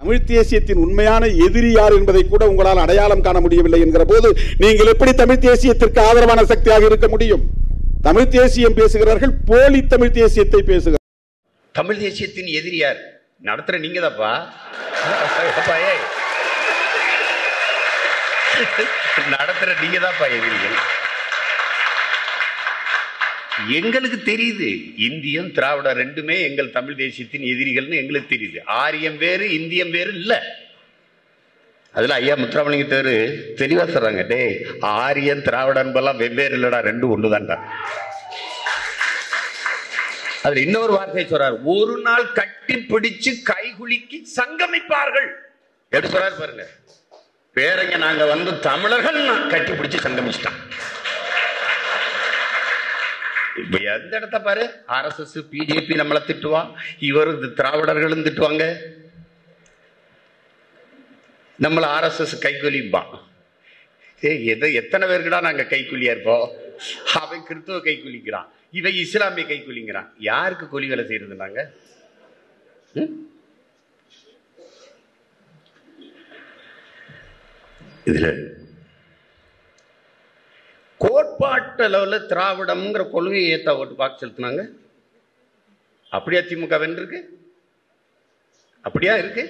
தமிழ் தேசியத்தின் உண்மையான எதிரி யார் என்பதை கூட உங்களால் அடையாளம் காண முடியவில்லை என்கிற போது நீங்கள் எப்படி தமிழ் தேசியத்திற்கு ஆதரவான சக்தியாக இருக்க முடியும்? தமிழ் தேசியம் பேசுகிறார்கள், போலி தமிழ் தேசியத்தை பேசுகிறார். தமிழ் தேசியத்தின் எதிரி யார்? நடத்துற நீங்க தான்ப்பா. நடத்துற நீங்க தான்ப்பா எதிரிகள். எங்களுக்கு தெரியுது, இந்தியம் திராவிட ரெண்டுமே எங்கள் தமிழ் தேசியத்தின் எதிரிகள்னு எங்களுக்கு தெரியுது. ஆரியம் வேறு இந்தியம் வேறு இல்ல. அதுல ஐயா முத்துராமலிங்க தேவர் தெளிவா சொல்றாங்க, டே ஆரியன் திராவிடன் எல்லாம் வெவ்வேறு இல்லடா, ரெண்டும் ஒண்ணுதான்டா. அதுல இன்னொரு வார்த்தை சொல்றாரு, ஒரு நாள் கட்டி பிடிச்சு கைகுலுக்கி சங்கமிப்பார்கள். எப்படி சொல்றாரு பாருங்க. பேரங்க நாங்க தமிழர்கள் கட்டி பிடிச்சு சங்கமிச்சிட்டான். இப்ப எந்த இடத்த பாரு, RSS பிஜேபி நம்மளை திட்டுவா, இவர் திராவிடர்களும் திட்டுவாங்க, நம்மள RSS கைக்கூலிம்பா. எத்தனை பேருக்குடா நாங்க கைக்கூலியா இருப்போம்? அவன் கிறிஸ்துவ கைக்கூலிக்கிறான், இவன் இஸ்லாமிய கைக்கூலிங்கிறான். யாருக்கு கூலி வேலை செய்யறது நாங்க? இதுல கோட்பாட்டு அளவுல திராவிடம்ங்கிற கொள்கையை ஏத்தா ஓட்டு வாக்கு செலுத்தினாங்க. அப்படியா திமுக வென்றிருக்கு? அப்படியா இருக்கு?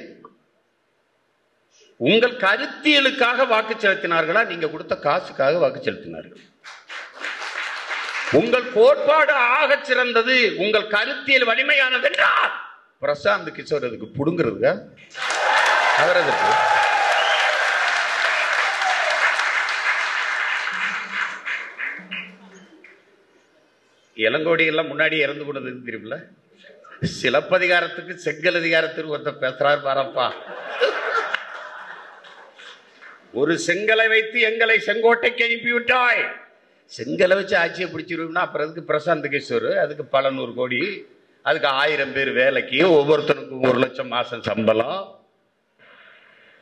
உங்கள் கருத்தியலுக்காக வாக்கு செலுத்தினார்களா, நீங்க கொடுத்த காசுக்காக வாக்கு செலுத்தினார்கள்? உங்கள் கோட்பாடு ஆக சிறந்தது, உங்கள் கருத்தியல் வலிமையானது என்றால் பிரசாந்த் கிஷோர் அதுக்கு புடுங்கிறதுங்க. அவர் அதுக்கு இளங்கோடி எல்லாம் முன்னாடி இறந்து போனது தெரியுமில்ல. சிலப்பதிகாரத்துக்கு செங்கல் அதிகாரத்துக்கு ஒருத்தர் பேசுறாரு பாரப்பா. ஒரு செங்கலை வைத்து எங்களை செங்கோட்டைக்கு அனுப்பிவிட்டாய். செங்கலை வச்சு ஆட்சியை பிடிச்சிருவோம்னா அப்புறம் அதுக்கு பிரசாந்த் கிஷோர், அதுக்கு பல 100 கோடி, அதுக்கு 1000 பேர் வேலைக்கு, ஒவ்வொருத்தனுக்கும் 1 லட்சம் மாசம் சம்பளம்.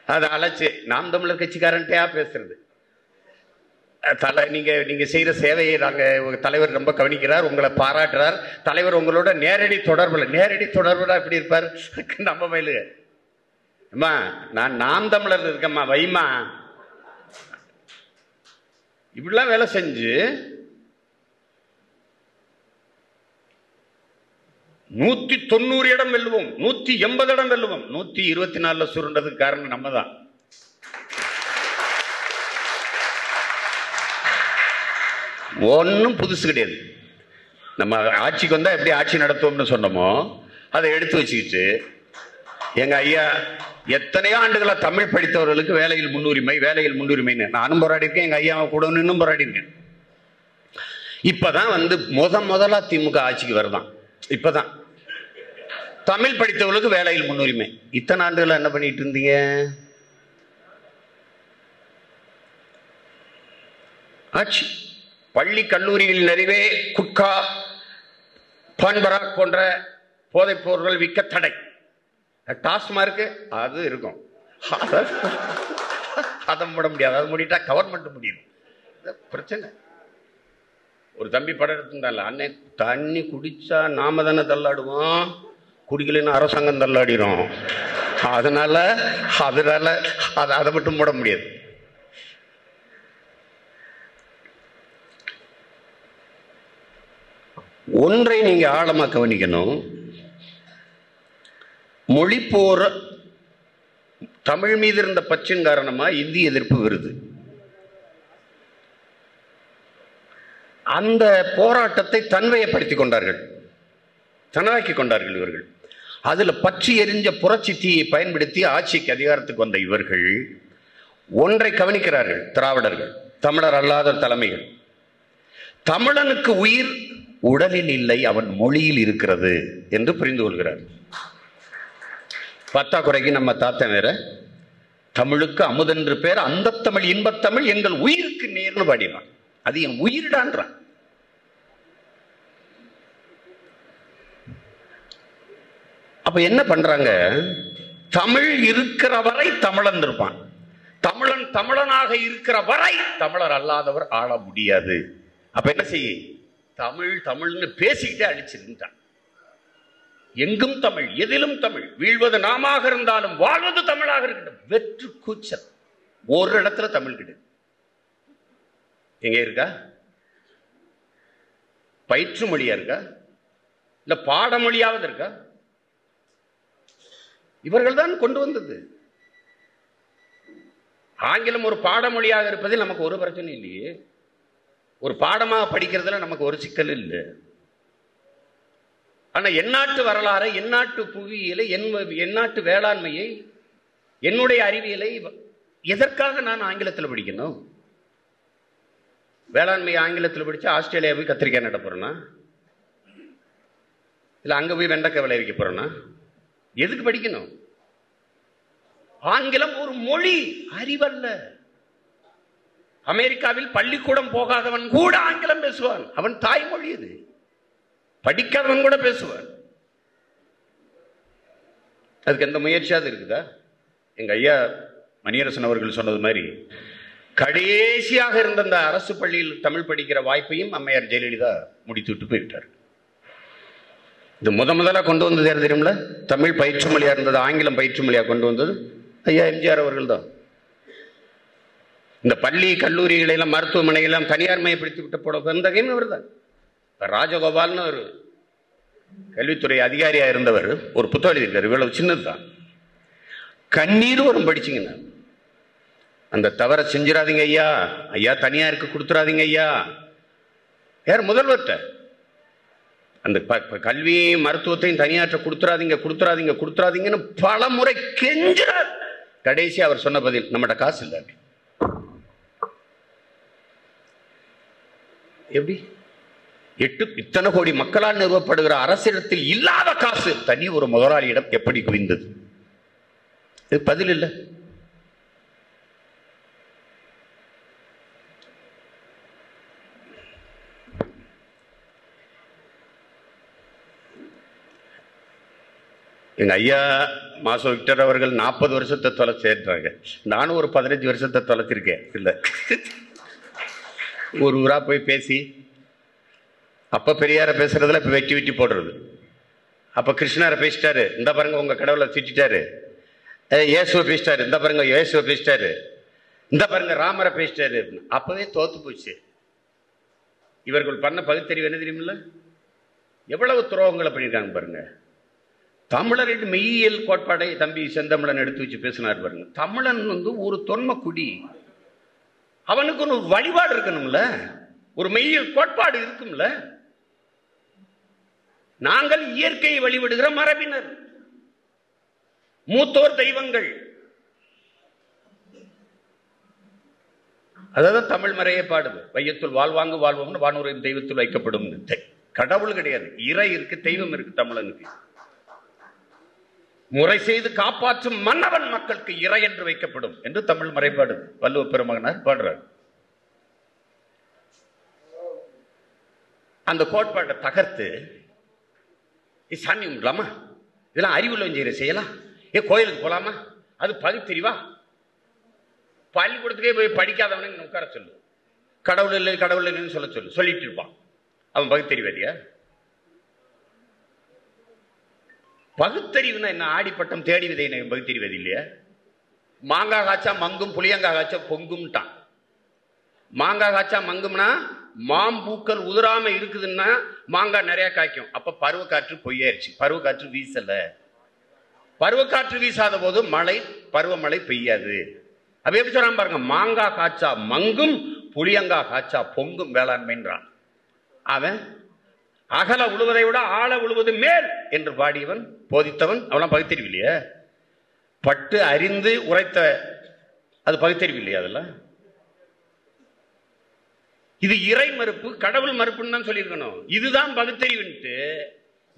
அதை அழைச்சு நாம் தமிழர் கட்சிக்காரன்ட்டையா பேசுறது. நீங்க செய்யற சேவையை நாங்க தலைவர் ரொம்ப கவனிக்கிறார், உங்களை பாராட்டுறார். தலைவர் உங்களோட நேரடி தொடர்புல எப்படி இருப்பார்? நம்ம மயிலு அம்மா நான் நாம் தமிழர் இருக்கம்மா வைமா, இப்படிலாம் வேலை செஞ்சு 190 இடம் வெல்லுவோம், 180 இடம் வெல்லுவோம், 124 சுருண்டதுக்கு காரணம் நம்ம தான். ஒன்னும் புதுசு கிடையாது. நம்ம ஆட்சிக்கு வந்தா எப்படி ஆட்சி நடத்துவோம்னு சொன்னோமோ அதை எடுத்து வச்சுக்கிட்டு எங்க ஐயா எத்தனையோ ஆண்டுகளா தமிழ் படித்தவர்களுக்கு வேலையில் முன்னுரிமைன்னு நானும் போராடி இருக்கேன், எங்க ஐயா கூட இன்னும் போராடி இருக்கேன். இப்பதான் முதலா திமுக ஆட்சிக்கு வருதான். இப்பதான் தமிழ் படித்தவர்களுக்கு வேலையில் முன்னுரிமை. இத்தனை ஆண்டுகளா என்ன பண்ணிட்டு இருந்தீங்க? ஆட்சி பள்ளி கல்லூரிகளில் நிறைவே குட்கா, பான்பராக் போன்ற போதைப் பொருட்கள் விற்க தடை. டாஸ்மார்க் அது இருக்கும், அதை மூட முடியாது. அதை மூடிட்டா கவர்மெண்ட் முடியும். பிரச்சனை. ஒரு தம்பி படம் எடுத்திருந்தால, அன்னை தண்ணி குடிச்சா நாம தானே தள்ளாடுவோம், குடிக்கலன்னு அரசாங்கம் தள்ளாடிடும். அதனால அதை மட்டும் மூட முடியாது. ஒன்றை நீங்க ஆழமா கவனிக்கணும். மொழி போற தமிழ் மீது இருந்த பற்றின் காரணமா இந்தி எதிர்ப்பு வருது. அந்த போராட்டத்தை தன்வயப்படுத்திக் கொண்டார்கள், தனவாக்கி கொண்டார்கள் இவர்கள். அதுல பற்றி எரிஞ்ச புரட்சி தீயை பயன்படுத்தி ஆட்சிக்கு அதிகாரத்துக்கு வந்த இவர்கள் ஒன்றை கவனிக்கிறார்கள். திராவிடர்கள், தமிழர் அல்லாத தலைமைகள், தமிழனுக்கு உயிர் உடலில் இல்லை, அவன் மொழியில் இருக்கிறது என்று புரிந்து கொள்கிறார். பத்தாக்குறைக்கு நம்ம தாத்தன் வேற, தமிழுக்கு அமுதென்று பேர், அந்த தமிழ் இன்பத்தமிழ் எங்கள் உயிருக்கு நேர்னு பாடினான். அது என் உயிரிடான்றான். அப்ப என்ன பண்றாங்க? தமிழ் இருக்கிற வரை தமிழன் இருப்பான், தமிழன் தமிழனாக இருக்கிற வரை தமிழர் அல்லாதவர் ஆள முடியாது. அப்ப என்ன செய்ய? தமிழ் தமிழ்னு பேசிக்கிட்டே அழிச்சிருந்தான். எங்கும் தமிழ், எதிலும் தமிழ், வீழ்வது நாமாக இருந்தாலும் வாழ்வது தமிழாக இருக்கட்டும். வெற்று கூச்சல். ஒரு இடத்துல தமிழ் கிடையாது. எங்க இருக்கா? பயிற்று மொழியா இருக்கா? இல்ல பாடமொழியாவது இருக்கா? இவர்கள் தான் கொண்டு வந்தது. ஆங்கிலம் ஒரு பாடமொழியாக இருப்பதில் நமக்கு ஒரு பிரச்சனை இல்லையே. ஒரு பாடமாக படிக்கிறதுல நமக்கு ஒரு சிக்கல் இல்லை. ஆனா எந்நாட்டு வரலாறு, எந்நாட்டு புவியியலை, எந்நாட்டு வேளாண்மையை, என்னுடைய அறிவியலை எதற்காக நான் ஆங்கிலத்தில் படிக்கணும்? வேளாண்மை ஆங்கிலத்தில் படிச்சா ஆஸ்திரேலியா போய் கத்திரிக்காய் நட போறேன்னா, இல்ல அங்க போய் வெண்டைக்காய் விளைவிக்க போறேன்னா? எதுக்கு படிக்கணும்? ஆங்கிலம் ஒரு மொழி, அறிவல்ல. அமெரிக்காவில் பள்ளிக்கூடம் போகாதவன் கூட ஆங்கிலம் பேசுவான். அவன் தாய்மொழி அது. படிக்காதவன் கூட பேசுவான். அதுக்கு எந்த முயற்சியாவது இருக்குதா? எங்க ஐயா மணியரசன் அவர்கள் சொன்னது மாதிரி கடைசியாக இருந்த அந்த அரசு பள்ளியில் தமிழ் படிக்கிற வாய்ப்பையும் அம்மையார் ஜெயலலிதா முடித்து விட்டு போய்விட்டார். இது முதலாக கொண்டு வந்தது யார் தெரியுமில்ல? தமிழ் பயிற்று மொழியா இருந்தது ஆங்கிலம் பயிற்று மொழியா கொண்டு வந்தது ஐயா எம்ஜிஆர் அவர்கள் தான். இந்த பள்ளி கல்லூரிகளை எல்லாம் மருத்துவமனைகள் தனியார் மயப்படுத்தி விட்டு போட வந்தகையும் அவர் தான். ராஜகோபால்னு ஒரு கல்வித்துறை அதிகாரியா இருந்தவர் ஒரு புத்தகம் எழுதியிருக்காரு. இவ்வளவு சின்னதுதான். கண்ணீர் வரும் படிச்சிங்கன்னா. அந்த தவறை செஞ்சிடாதீங்க ஐயா, ஐயா தனியாருக்கு கொடுத்துடாதீங்க ஐயா. யார்? முதல்வர்கிட்ட. அந்த கல்வியையும் மருத்துவத்தையும் தனியாற்ற கொடுத்துறாதீங்க கொடுத்துறாதீங்க கொடுத்துறாதீங்கன்னு பல முறை கெஞ்சிறார். கடைசி அவர் சொன்ன பதில், நம்மகிட்ட காசு இல்லை. எப்படி? இத்தனை கோடி மக்களால் நிறுவப்படுகிற அரசிடத்தில் இல்லாத காசு தனி ஒரு முதலாளியிடம் எப்படி குவிந்தது? இது பதில் இல்லை. எங்க ஐயா மாசோ விக்டர் அவர்கள் 40 வருஷத்தை தொலை சேர்றாங்க. நானும் ஒரு 15 வருஷத்தை தொலைச்சிருக்கேன். இல்ல ஒரு ஊரா போய் பேசி, அப்ப பெரியார பேசுறதுல இப்ப வெட்டி வெட்டி போடுறது. அப்ப கிருஷ்ணார பேசிட்டாரு, இந்த பாருங்க உங்க கடவுளை திட்டாரு. இயேசுவை பேசிட்டாரு, இந்த பாருங்க இயேசுவை பேசிட்டாரு. இந்த பாருங்க ராமரை பேசிட்டாரு. அப்பவே தோத்து போச்சு. இவர்கள் பண்ண பகுத்தறிவு என்ன தெரியுமில்ல? எவ்வளவு துரோகங்களை பண்ணியிருக்காங்க பாருங்க. தமிழரின் மெய்யியல் கோட்பாடை தம்பி செந்தமிழன் எடுத்து வச்சு பேசினார் பாருங்க. தமிழன் ஒரு தொன்ம குடி. அவனுக்கு ஒரு வழிபாடு இருக்கணும்ல, ஒரு மெய்யியல் கோட்பாடு இருக்கும்ல. நாங்கள் இயற்கையை வழிபடுகிற மரபினர், மூத்தோர் தெய்வங்கள். அதான் தமிழ் மறையே பாடுது. வையத்துள் வாழ்வாங்கு வாழ்வோம்னு வானூரின் தெய்வத்தில் வைக்கப்படும். கடவுள் கிடையாது, இறை இருக்கு, தெய்வம் இருக்கு தமிழனுக்கு. முறை செய்து காப்பாற்றும் மன்னவன் மக்களுக்கு இறை என்று வைக்கப்படும் என்று தமிழ் மறைபாடு வள்ளுவ பெருமகனார் பாடுறார். அந்த கோட்பாட்டை தகர்த்து சாமி கும்பிடலாமா, இதெல்லாம் அறிவுள்ள செய்யற செய்யலாம், கோயிலுக்கு போலாமா, அது பகுத்தறிவா? பள்ளிக்கூடத்துக்கே போய் படிக்காதவனு உட்கார சொல்லு, கடவுள் இல்லை கடவுள் இல்லைன்னு சொல்ல சொல்லு, சொல்லிட்டு இருப்பான். அவன் பகுத்தறிவாதியா? பகுத்தறிவுனா என்ன? ஆடிப்பட்டம் தேடி விதை பகுத்தறிவது இல்லையா? மாங்காய் காய்ச்சா மங்கும், புளியங்காய் காய்ச்சா பொங்கும்ட்டான். மாங்காய் காய்ச்சா மங்கும்னா மாம்பூக்கள் உதிராம இருக்குதுன்னா மாங்காய் நிறைய காய்க்கும். அப்ப பருவக்காற்று பொய்யாயிருச்சு, பருவக்காற்று வீசல. பருவக்காற்று வீசாத போது மழை பருவமழை பெய்யாது. அப்ப எப்படி சொல்றான் பாருங்க, மாங்காய் காய்ச்சா மங்கும், புளியங்காய் காய்ச்சா பொங்கும் வேளாண்மைன்றான். அவன் அகல உழுவதை விட ஆழ உழுவது மேல் என்று பாடியவன், போதித்தவன். அவெல்லாம் பகுத்தறிவு இல்லையா? பட்டு அறிந்து உரைத்த அது பகுத்தறிவு இல்லையா? அதெல்லாம் இது இறை மறுப்பு, கடவுள் மறுப்புன்னு தான் சொல்லியிருக்கணும். இதுதான் பகுத்தறிவுன்ட்டு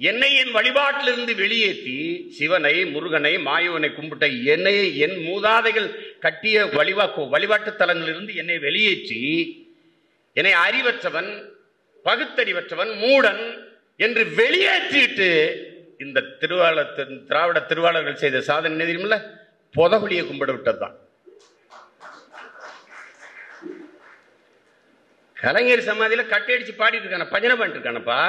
என்னை என் வழிபாட்டிலிருந்து வெளியேற்றி சிவனை முருகனை மாயோனை கும்பிட்ட என்னையை என் மூதாதைகள் கட்டிய வழிபாட்டு தலங்களிலிருந்து என்னை வெளியேற்றி என்னை அறிவற்றவன் பகுத்தறிவற்றவன் மூடன் என்று வெளியேற்றிட்டு இந்த திராவிட திருவாளர்கள் செய்த சாதனை தெரியுமில்ல? பொதகுலியை கும்பிட விட்டதுதான். கலைஞர் சமாதியில கட்டையடிச்சு பாடிட்டு இருக்கான, பஜனை பண்ணிட்டு இருக்கானப்பா.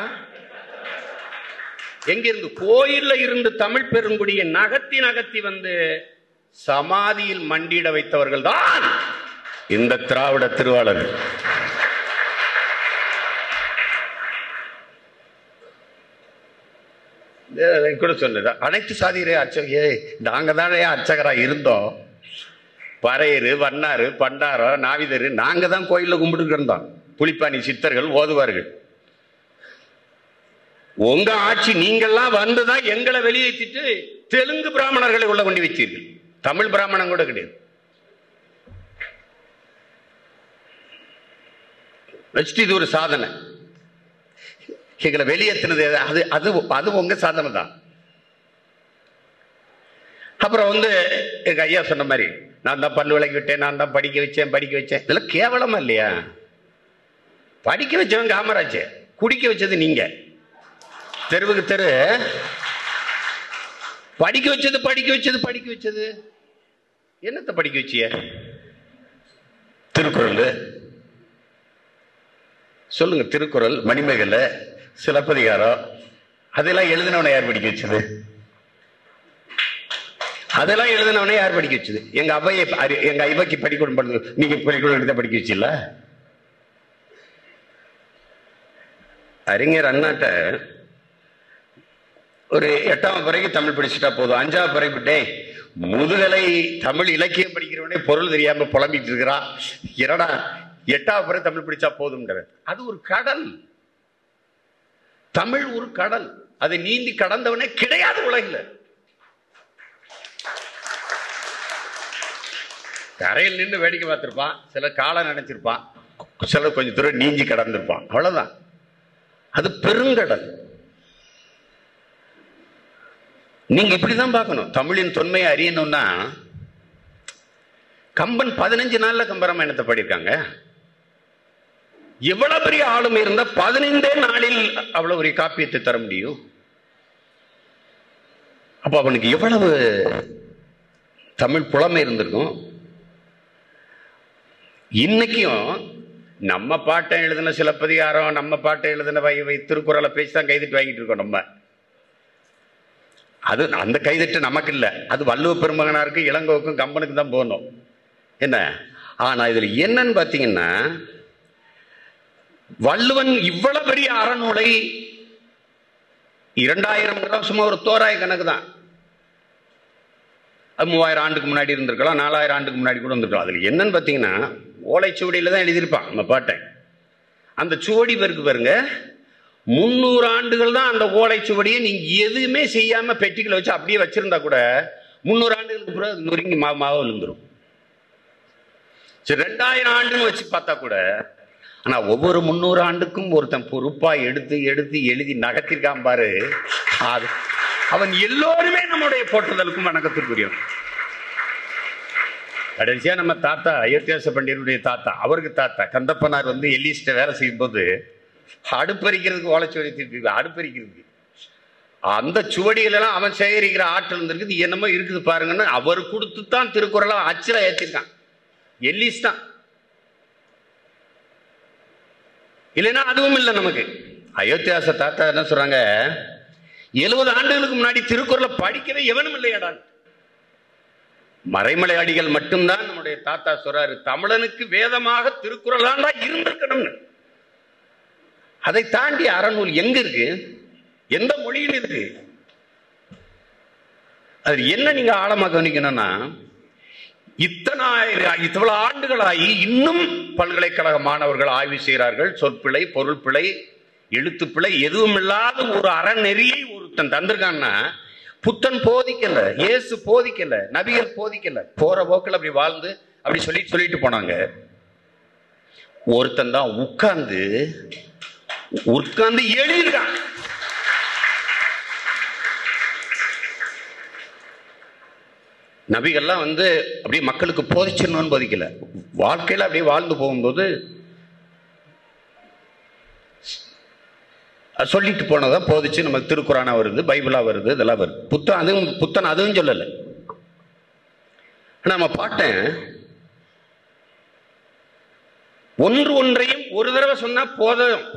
எங்கிருந்து? கோயில்ல இருந்து தமிழ் பெருங்குடியை நகர்த்தி நகர்த்தி வந்து சமாதியில் மண்டியிட வைத்தவர்கள் தான் இந்த திராவிட திருவாளர்கள். கூட சொன்னது அனைத்து சாதியரே அர்ச்சகையே, நாங்க தானே அர்ச்சகரா இருந்தோம். பறையரு, வண்ணாரு, பண்டாரோ, நாவிதரு, நாங்க தான் கோயில்ல கும்பிட்டு இருந்தோம். புலிப்பாணி சித்தர்கள் ஓதுவார்கள். உங்க ஆட்சி நீங்கள்லாம் வந்துதான் எங்களை வெளியேற்றிட்டு தெலுங்கு பிராமணர்களை உள்ள கொண்டு வச்சீர்கள். தமிழ் பிராமணன் கூட கிடையாது. வச்சுட்டு இது ஒரு சாதனை. எங்களை வெளியேற்றினது அது அது அது உங்க சாதனை தான். அப்புறம் வந்து எங்க ஐயா சொன்ன மாதிரி நான் தான் பல்லு விளக்கி விட்டேன், நான் தான் படிக்க வச்சேன். இதெல்லாம் கேவலமா இல்லையா? படிக்க வச்சவன் காமராஜ், குடிக்க வச்சது நீங்க. தெருவுக்கு தெரு படிக்க வச்சது என்னத்தை படிக்க வச்சிய? திருக்குறள் சொல்லுங்க. திருக்குறள், மணிமேகலை, சிலப்பதிகாரம், அதெல்லாம் எழுதினவனை யார் படிக்க வச்சது? அதெல்லாம் எழுதினவனே யார் படிக்க வச்சது? எங்க அவைக்கு படிக்கணும் பண்ணுது. நீங்க பள்ளிக்கூடம் படிக்க வச்சில்ல? அறிஞர் அண்ணாட்ட ஒரு 8ஆம் வரைக்கும் தமிழ் படிச்சுட்டா போதும், 5ஆம் வரைக்கும் முதுகலை தமிழ் இலக்கியம் படிக்கிறவனே பொருள் தெரியாம புலம்பிட்டு இருக்கிறான். என்னடா 8ஆம் வரை தமிழ் படிச்சா போதும். அது ஒரு கடல். தமிழ் ஒரு கடல். அதை நீந்தி கடந்தவனே கிடையாது உலகில. கரையில் நின்று வேடிக்கை பார்த்திருப்பான், சில காலம் நினைச்சிருப்பான், சில கொஞ்சம் தூரம் நீஞ்சி கடந்திருப்பான், அவ்வளவுதான். அது பெருங்கடல். நீங்க இப்படிதான் பார்க்கணும். தமிழின் தொன்மையை அறியணும்னா கம்பன் 15 நாள்ல கம்பராமாயணத்தை படிருக்காங்க. எவ்வளவு பெரிய ஆளுமை இருந்தா 15 நாளில் அவ்வளவு பெரிய காப்பியத்தை தர முடியும்? அப்ப அவனுக்கு எவ்வளவு தமிழ் புலமை இருந்திருக்கும். இன்னைக்கும் நம்ம பாட்டை எழுதின சிலப்பதிகாரம், நம்ம பாட்டை எழுதின திருக்குறளை பேசி தான் கைதிட்டு வாங்கிட்டு இருக்கோம் நம்ம. அது அந்த கைதிட்டு நமக்கு இல்லை, அது வள்ளுவ பெருமகனாருக்கு, இளங்கோவுக்கும், கம்பனுக்கு தான் போகணும். என்ன ஆனா இதுல என்னன்னு பாத்தீங்கன்னா, வள்ளுவன் இவ்வளவு பெரிய அறநூலை 2000 சும்மா ஒரு தோராய கணக்கு தான். அது 3000 ஆண்டுக்கு முன்னாடி இருந்திருக்கலாம், 4000 ஆண்டுக்கு முன்னாடி கூட இருந்திருக்கலாம். அதுல என்னன்னு பாத்தீங்கன்னா, ஓலைச்சுவடியில தான் எழுதியிருப்பான் நம்ம பாட்டை. அந்த சுவடி பாருங்க 300 ஆண்டுகள் தான். அந்த ஓலைச்சுவடியை நீங்க எதுவுமே செய்யாம பெட்டிகளை வச்சு அப்படியே வச்சிருந்தா கூட 300 ஆண்டுகளுக்கு பிறகு நொறுங்கி மாவு விழுந்துரும். சரி, 2000 ஆண்டுன்னு வச்சு பார்த்தா கூட, ஆனா ஒவ்வொரு 300 ஆண்டுக்கும் ஒருத்தன் பொறுப்பா எடுத்து எழுதி நகர்த்திருக்கான் பாரு. அவன் எல்லோருமே நம்முடைய போற்றுதலுக்கும் வணக்கத்திற்குரியவன். கடைசியா நம்ம தாத்தா அயோத்தியாச பண்டிதருடைய தாத்தா, அவருக்கு தாத்தா கந்தப்பனார் வந்து எல்லிஸ்ட வேலை செய்யும் போது அடுப்பறிக்கிறதுக்கு ஓலைச்சுவடி திருப்பி அடுப்பறிக்கிறதுக்கு அந்த சுவடிகளெல்லாம் அவன் சேகரிக்கிற ஆற்றல் இருந்திருக்கு. என்னமோ இருக்குது பாருங்கன்னு அவர் கொடுத்து தான் திருக்குறளை அச்சில ஏற்றிருக்கான். எல்லிஸ் தான். இல்லைன்னா அதுவும் இல்லை நமக்கு. அயோத்தியாச தாத்தா என்ன சொல்றாங்க, 70 ஆண்டுகளுக்கு முன்னாடி திருக்குறளை படிக்கவே எவனும் இல்லையாடா. மறைமலை அடிகள் மட்டும்தான் நம்முடைய தாத்தா சொல்றாரு, தமிழனுக்கு வேதமாக திருக்குறள் தான்டா இருந்திருக்கணும்னு. அதை தாண்டி அறநூல் எங்க இருக்கு? எந்த மொழியில் இருக்கு? அது என்ன நீங்க ஆழமா கவனிக்கணும்னா, இவ்வளவு ஆண்டுகளாகி இன்னும் பல்கலைக்கழக மாணவர்கள் ஆய்வு செய்கிறார்கள். சொற்பிழை, பொருள் பிழை, எழுத்து பிழை எதுவும் இல்லாத ஒரு அறநெறியை ஒருத்தன் தந்திருக்கான்னா, புத்தன் போதிக்கல, இயேசு போதிக்கல, நபிகள் போதிக்கல, போற போக்கில் அப்படி வாழ்ந்து அப்படி சொல்லிட்டு போனாங்க. ஒருத்தன் தான் உட்கார்ந்து எழுதிருக்கான். நபிகள்லாம் வந்து அப்படியே மக்களுக்கு போதிச்சிடணும்னு போதிக்கல, வாழ்க்கையில அப்படியே வாழ்ந்து போகும்போது சொல்லிட்டு போனதான் போதிச்சு நமக்கு திருக்குறானா வருது, பைபிளா வருது, இதெல்லாம் வருது. புத்தன் அதுவும் சொல்லலை. நம்ம பாட்டேன் ஒன்றையும் ஒரு தடவை சொன்னா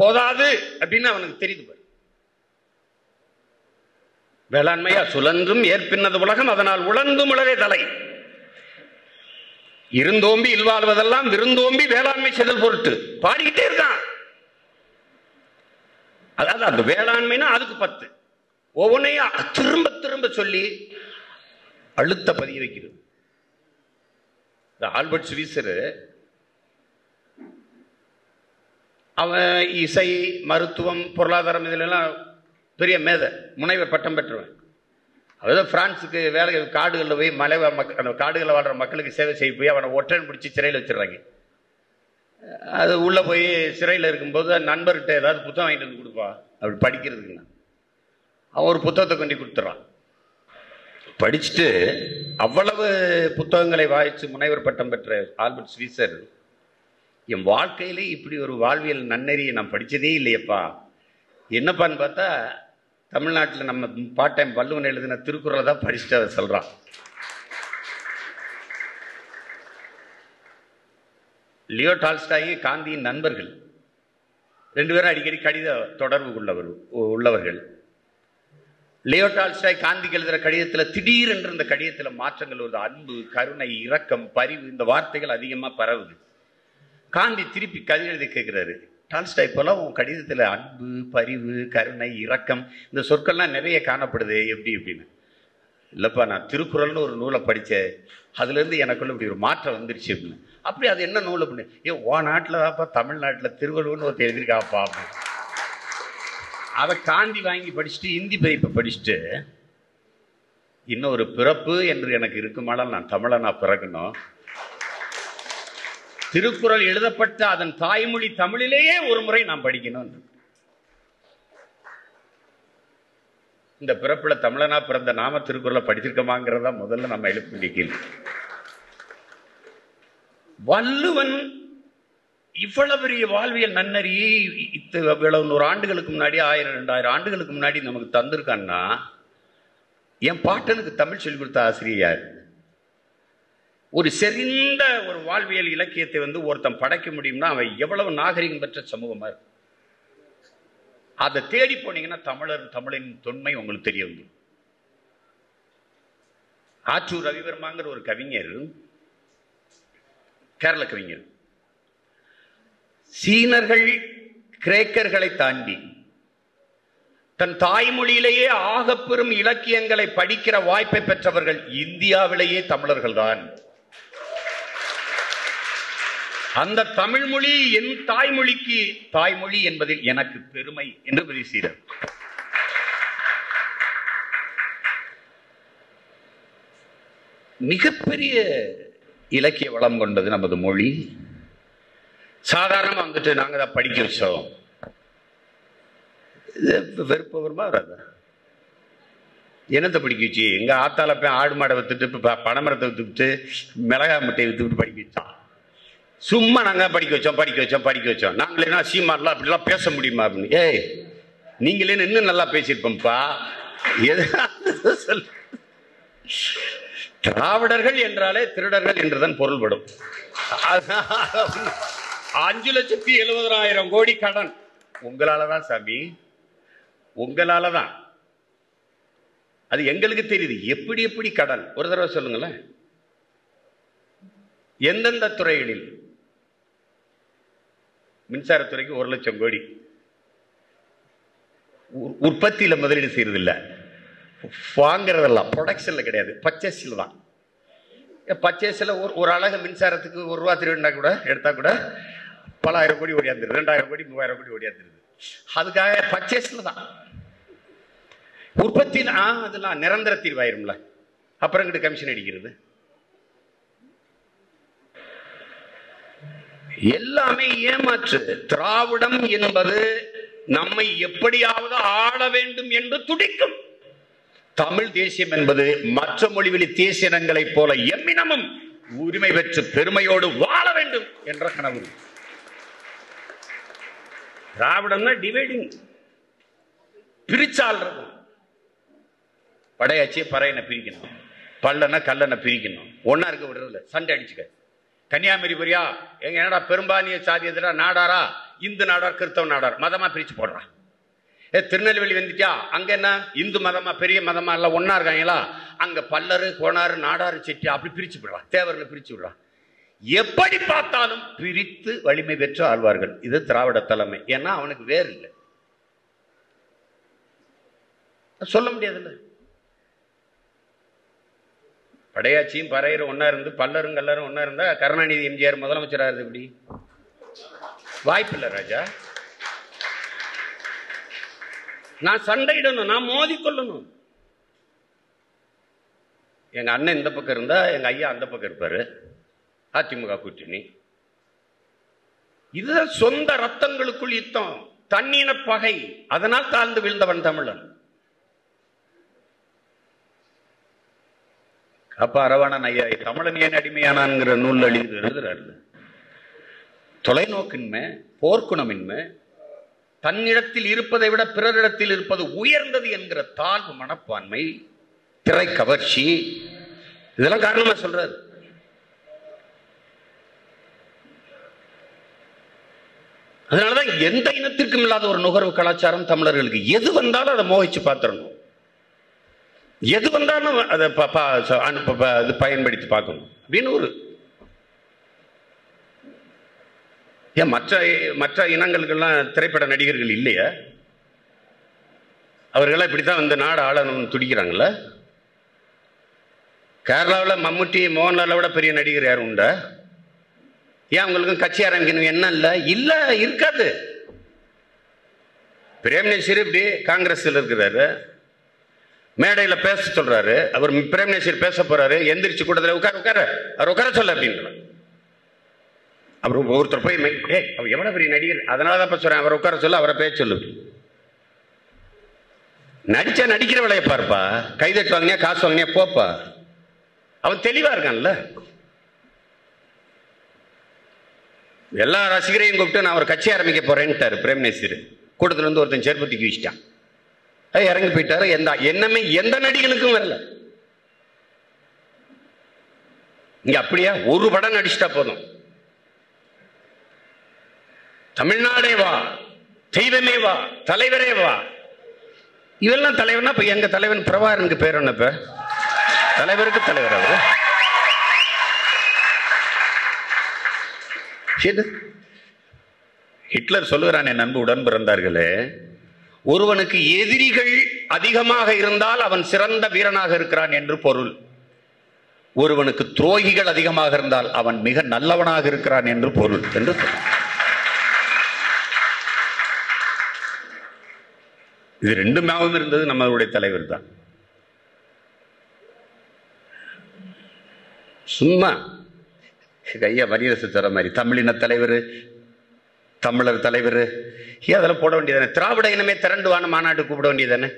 போதாது அப்படின்னு அவனுக்கு தெரியுது. வேளாண்மையா சுழன்றும் ஏற்பின்னது உலகம், அதனால் உழந்தும் உலகை தலை. இருந்தோம்பி இல்வாழ்வதெல்லாம் விருந்தோம்பி வேளாண்மை செதல் பொருட்டு பாடிக்கிட்டே இருக்கான். அதாவது அந்த வேளாண்மைனா அதுக்கு 10 ஒவ்வொன்றையும் திரும்ப திரும்ப சொல்லி அழுத்த பதிய வைக்கிறது. ஆல்பர்ட் ஸ்வீசர் அவன் இசை, மருத்துவம், பொருளாதாரம் இதிலெல்லாம் பெரிய மேதை, முனைவர் பட்டம் பெற்றவன். அதாவது பிரான்ஸுக்கு வேலை காடுகளில் போய் மலை அந்த காடுகளில் வாழ்கிற மக்களுக்கு சேவை செய்ய போய் அவனை ஒற்றன் பிடிச்சி சிறையில் வச்சிடறாங்க. அது உள்ளே போய் சிறையில் இருக்கும்போது நண்பர்கிட்ட ஏதாவது புத்தகம் வாங்கிட்டு வந்து கொடுப்பா அப்படி படிக்கிறதுக்குன்னா அவன் ஒரு புத்தகத்தை கொண்டு கொடுத்துட்றான். படிச்சுட்டு அவ்வளவு புத்தகங்களை வாய்ச்சி முனைவர் பட்டம் பெற்ற ஆல்பர்ட் ஸ்வீசர், என் வாழ்க்கையிலே இப்படி ஒரு வாழ்வியல் நன்னெறியை நான் படித்ததே இல்லையப்பா, என்னப்பான்னு பார்த்தா தமிழ்நாட்டில் நம்ம பாட்டைம் வள்ளுவன் எழுதின திருக்குறளை தான் படிச்சுட்டு அதை சொல்கிறான். லியோ டால்ஸ்டாய் காந்தியின் நண்பர்கள் 2 பேரும் அடிக்கடி கடித தொடர்பு உள்ளவர்கள். லியோ டால்ஸ்டாய் காந்திக்கு எழுதுகிற கடிதத்தில் திடீரென்று இந்த கடிதத்தில் மாற்றங்கள் வருது. அன்பு, கருணை, இரக்கம், பரிவு இந்த வார்த்தைகள் அதிகமாக பரவுது. காந்தி திருப்பி கடிதம் எழுதி கேட்கிறாரு, டால்ஸ்டாய் போல உன் கடிதத்தில் அன்பு, பரிவு, கருணை, இரக்கம் இந்த சொற்கள்லாம் நிறைய காணப்படுது, எப்படி அப்படின்னு. இல்லைப்பா, நான் திருக்குறள்னு ஒரு நூலை படித்தேன், அதுலேருந்து எனக்குள்ள இப்படி ஒரு மாற்றம் வந்துருச்சு அப்படின்னு. அப்படி அது என்ன நூல் அப்படின்னு, ஓ நாட்டில் தான்ப்பா தமிழ்நாட்டில் திருவள்ளுவர்னு ஒருத்தர் எழுதியிருக்காப்பா அப்படின்னு. அதை காந்தி வாங்கி படிச்சுட்டு இந்தி பதிப்பை படிச்சுட்டு, இன்னொரு பிறப்பு என்று எனக்கு இருக்குமானால் நான் தமிழனா பிறக்கணும், திருக்குறள் எழுதப்பட்ட அதன் தாய்மொழி தமிழிலேயே ஒரு முறை நான் படிக்கணும். இந்த பிறப்புல தமிழனா பிறந்த நாம திருக்குறளை படிச்சிருக்கமாங்கிறதா முதல்ல நம்ம எழுப்ப வேண்டிய. வள்ளுவன் இவ்வளவு பெரிய வாழ்வியல் நன்னறியை இவ்வளவு 100 ஆண்டுகளுக்கு முன்னாடி 1000-2000 ஆண்டுகளுக்கு முன்னாடி நமக்கு தந்திருக்கான்னா, என் பாட்டனுக்கு தமிழ் சொல்லிக் கொடுத்த ஆசிரியர் ஒரு செறிந்த ஒரு வாழ்வியல் இலக்கியத்தை ஒருத்தன் படைக்க முடியும்னா அவன் எவ்வளவு நாகரிகம் பெற்ற சமூகமா இருக்கு. அதை தேடி போனீங்கன்னா தமிழின் தொன்மை உங்களுக்கு தெரிய வந்து. ஆற்றூர் ரவிவர்மாங்கிற ஒரு கவிஞர், கேரள கவிஞர், சீனர்கள் கிரேக்கர்களை தாண்டி தன் தாய்மொழியிலேயே ஆகப்பெரும் இலக்கியங்களை படிக்கிற வாய்ப்பை பெற்றவர்கள் இந்தியாவிலேயே தமிழர்கள் தான். அந்த தமிழ் மொழி என் தாய்மொழிக்கு தாய்மொழி என்பதில் எனக்கு பெருமை என்று பேசுகிறார். மிகப்பெரிய இலக்கிய வளம் கொண்டது நமது மொழி. சாதாரணமா நாங்க தான் படிக்க வச்சோம். வெறுப்பு வருமா வராது? என்னத்தை படிக்க வச்சு? எங்க ஆத்தால போய் ஆடு மாடை வித்துட்டு பனைமரத்தை வித்துட்டு மிளகாய் முட்டையை வித்துட்டு படிக்க வச்சோம். சும்மா நாங்க படிக்க வச்சோம். நாங்களே சீமான்லாம் அப்படிலாம் பேச முடியுமா அப்படின்னு. ஏய், நீங்களே இன்னும் நல்லா பேசியிருப்போம்ப்பா. திராவிடர்கள் என்றாலே திருடர்கள் என்றுதான் பொருள்படும். 5,70,000 கோடி கடன் உங்களாலதான் சாமி, உங்களாலதான். அது எங்களுக்கு தெரியுது. எப்படி எப்படி கடன் ஒரு தடவை சொல்லுங்களேன். எந்தெந்த துறைகளில்? மின்சாரத்துறைக்கு 1,00,000 கோடி. உற்பத்தியில முதலீடு செய்யறது இல்ல, வாங்குறதெல்லாம் ப்ரொடக்ஷன்ல கிடையாது, பர்ச்சேஸ்ல தான். பர்ச்சேஸ்ல ஒரு அழகு மின்சாரத்துக்கு ₹1 திருவிழா கூட எடுத்தா கூட பல ஆயிரம் கோடி ஓடியாந்துருது, 2,000 கோடி 3,000 கோடி ஓடியாந்துருது. அதுக்காக பர்ச்சேஸ்ல தான். உற்பத்தி அதெல்லாம் நிரந்தர தீர்வாயிரும்ல, அப்புறம் கிட்ட கமிஷன் அடிக்கிறது. எல்லாமே ஏமாற்று. திராவிடம் என்பது நம்மை எப்படியாவது ஆள வேண்டும் என்று துடிக்கும். தமிழ் தேசியம் என்பது மற்ற மொழிவெளி தேசியங்களைப் போல எம்மினமும் உரிமை பெற்று பெருமையோடு வாழ வேண்டும் என்ற கனவு. திராவிடம்னா டிவைடிங், பிரிச்சாள்றது. படையாச்சியை பறையனை பிரிக்கணும், பல்லனை கல்லனை பிரிக்கணும், ஒன்னா இருக்க விடுறதில்ல, சண்டை அடிச்சுக்க. கன்னியாகுமரி பெரியா எங்க என்னடா பெரும்பான்மைய சாதி எதிரா நாடாரா, இந்து நாடார், கிறிஸ்தவ நாடார், மதமா பிரிச்சு போடுறான். திருநெல்வேலி வந்துட்டா அங்க என்ன இந்து மதமா பெரிய மதமா எல்லாம் ஒன்னா இருக்காங்களா? அங்க பல்லரு, கோணாறு, நாடாறு, செட்டி அப்படி பிரிச்சு விடுறான், தேவர்களை பிரிச்சு விடுறான். எப்படி பார்த்தாலும் பிரித்து வலிமை பெற்று ஆழ்வார்கள். இது திராவிட தலைமை. ஏன்னா அவனுக்கு வேறு இல்லை, சொல்ல முடியாதுல்ல. படையாச்சியும் பறையரும் ஒன்னா இருந்து பல்லரும் கல்லரும் ஒன்னா இருந்தா கருணாநிதி எம்ஜிஆர் முதலமைச்சராக எப்படி? வாய்ப்பில்லை ராஜா. நான் சண்டையிடணும், நான் மோதி கொள்ளணும். எங்க அண்ணன் இந்த பக்கம் இருந்தா எங்க ஐயா அந்த பக்கம் இருப்பாரு. அதிமுக கூட்டணி. இதுதான் சொந்த ரத்தங்களுக்குள் யுத்தம், தன்னின பகை. அதனால் தாழ்ந்து வீழ்ந்தவன் தமிழன். அப்ப அரவாணன் ஐயா தமிழன் ஏன் அடிமையானான்ங்கிற நூல் எழுதுறாரு. தொலைநோக்கின்மை, போர்க்குணமின்மை, தன்னிடத்தில் இருப்பதை விட பிறரிடத்தில் இருப்பது உயர்ந்தது என்கிற தாழ்வு மனப்பான்மை, திரை கவர்ச்சி, இதெல்லாம் காரணமா சொல்றாரு. அதனாலதான் எந்த இனத்திற்கும் இல்லாத ஒரு நுகர்வு கலாச்சாரம் தமிழர்களுக்கு. எது வந்தாலும் அதை மோகிச்சு பார்த்துடணும், எது வந்தாலும் அதை பயன்படுத்தி பார்க்கணும் அப்படின்னு ஒரு ஏன் மற்ற இனங்களுக்கெல்லாம் திரைப்பட நடிகர்கள் இல்லையா? அவர்களெல்லாம் இப்படித்தான் வந்து நாடு ஆளணும்னு துடிக்கிறாங்கல்ல. கேரளாவில் மம்முட்டி, மோகன்லாலை விட பெரிய நடிகர் யாரும் உண்டா? ஏன் அவங்களுக்கும் கட்சி ஆரம்பிக்கணும் என்ன? இல்ல இருக்காது. பிரேம்நசீர் இப்படி காங்கிரஸ்ல இருக்கிறாரு, மேடையில் பேச சொல்றாரு. அவர் பிரேம்நசீர் பேச போறாரு, எந்திரிச்சு கூட்டத்தில் உட்கார அவர் உட்கார சொல்ல அப்படின்ற. அப்புறம் ஒருத்தர் போய் அவர் எவ்வளவு பெரிய நடிகர், அதனாலதான் சொல்றேன் அவரை உட்கார சொல்ல, அவரை பேச சொல்லு. நடிச்சா நடிக்கிற வேலையை பார்ப்பா, கைதட்டு வாங்கினியா காசு வாங்கினியா போப்பா. அவன் தெளிவா இருக்கான்ல. எல்லா ரசிகரையும் கூப்பிட்டு நான் ஒரு கட்சி ஆரம்பிக்க போறேன்ட்டாரு பிரேம்நசீர். கூட்டத்துல இருந்து ஒருத்தன் செருப்பு தூக்கி வச்சிட்டான், இறங்கி போயிட்டாரு. என்னமே எந்த நடிகனுக்கும் வரல. இங்க அப்படியா? ஒரு படம் நடிச்சுட்டா போதும், தமிழ்நாடே வா, தெய்வமே வா, தலைவரே வா. இதெல்லாம் தலைவர்னா இப்ப எங்க தலைவன் பிரபாகரனுக்கு பேர் என்ன? இப்ப தலைவருக்கு தலைவர் அவரு. ஹிட்லர் சொல்லுகிறான், என் அன்பு உடன் பிறந்தார்களே, ஒருவனுக்கு எதிரிகள் அதிகமாக இருந்தால் அவன் சிறந்த வீரனாக இருக்கிறான் என்று பொருள். ஒருவனுக்கு துரோகிகள் அதிகமாக இருந்தால் அவன் மிக நல்லவனாக இருக்கிறான் என்று பொருள் என்று. இது ரெண்டுமாவும் இருந்தது நம்மளுடைய தலைவர் தான். சும்மா கையா வரியரசு தர மாதிரி தமிழின தலைவர், தமிழர் தலைவர், அதெல்லாம் போட வேண்டியதானே? திராவிட இனமே திரண்டுவான மாநாட்டு கூப்பிட வேண்டியதானே?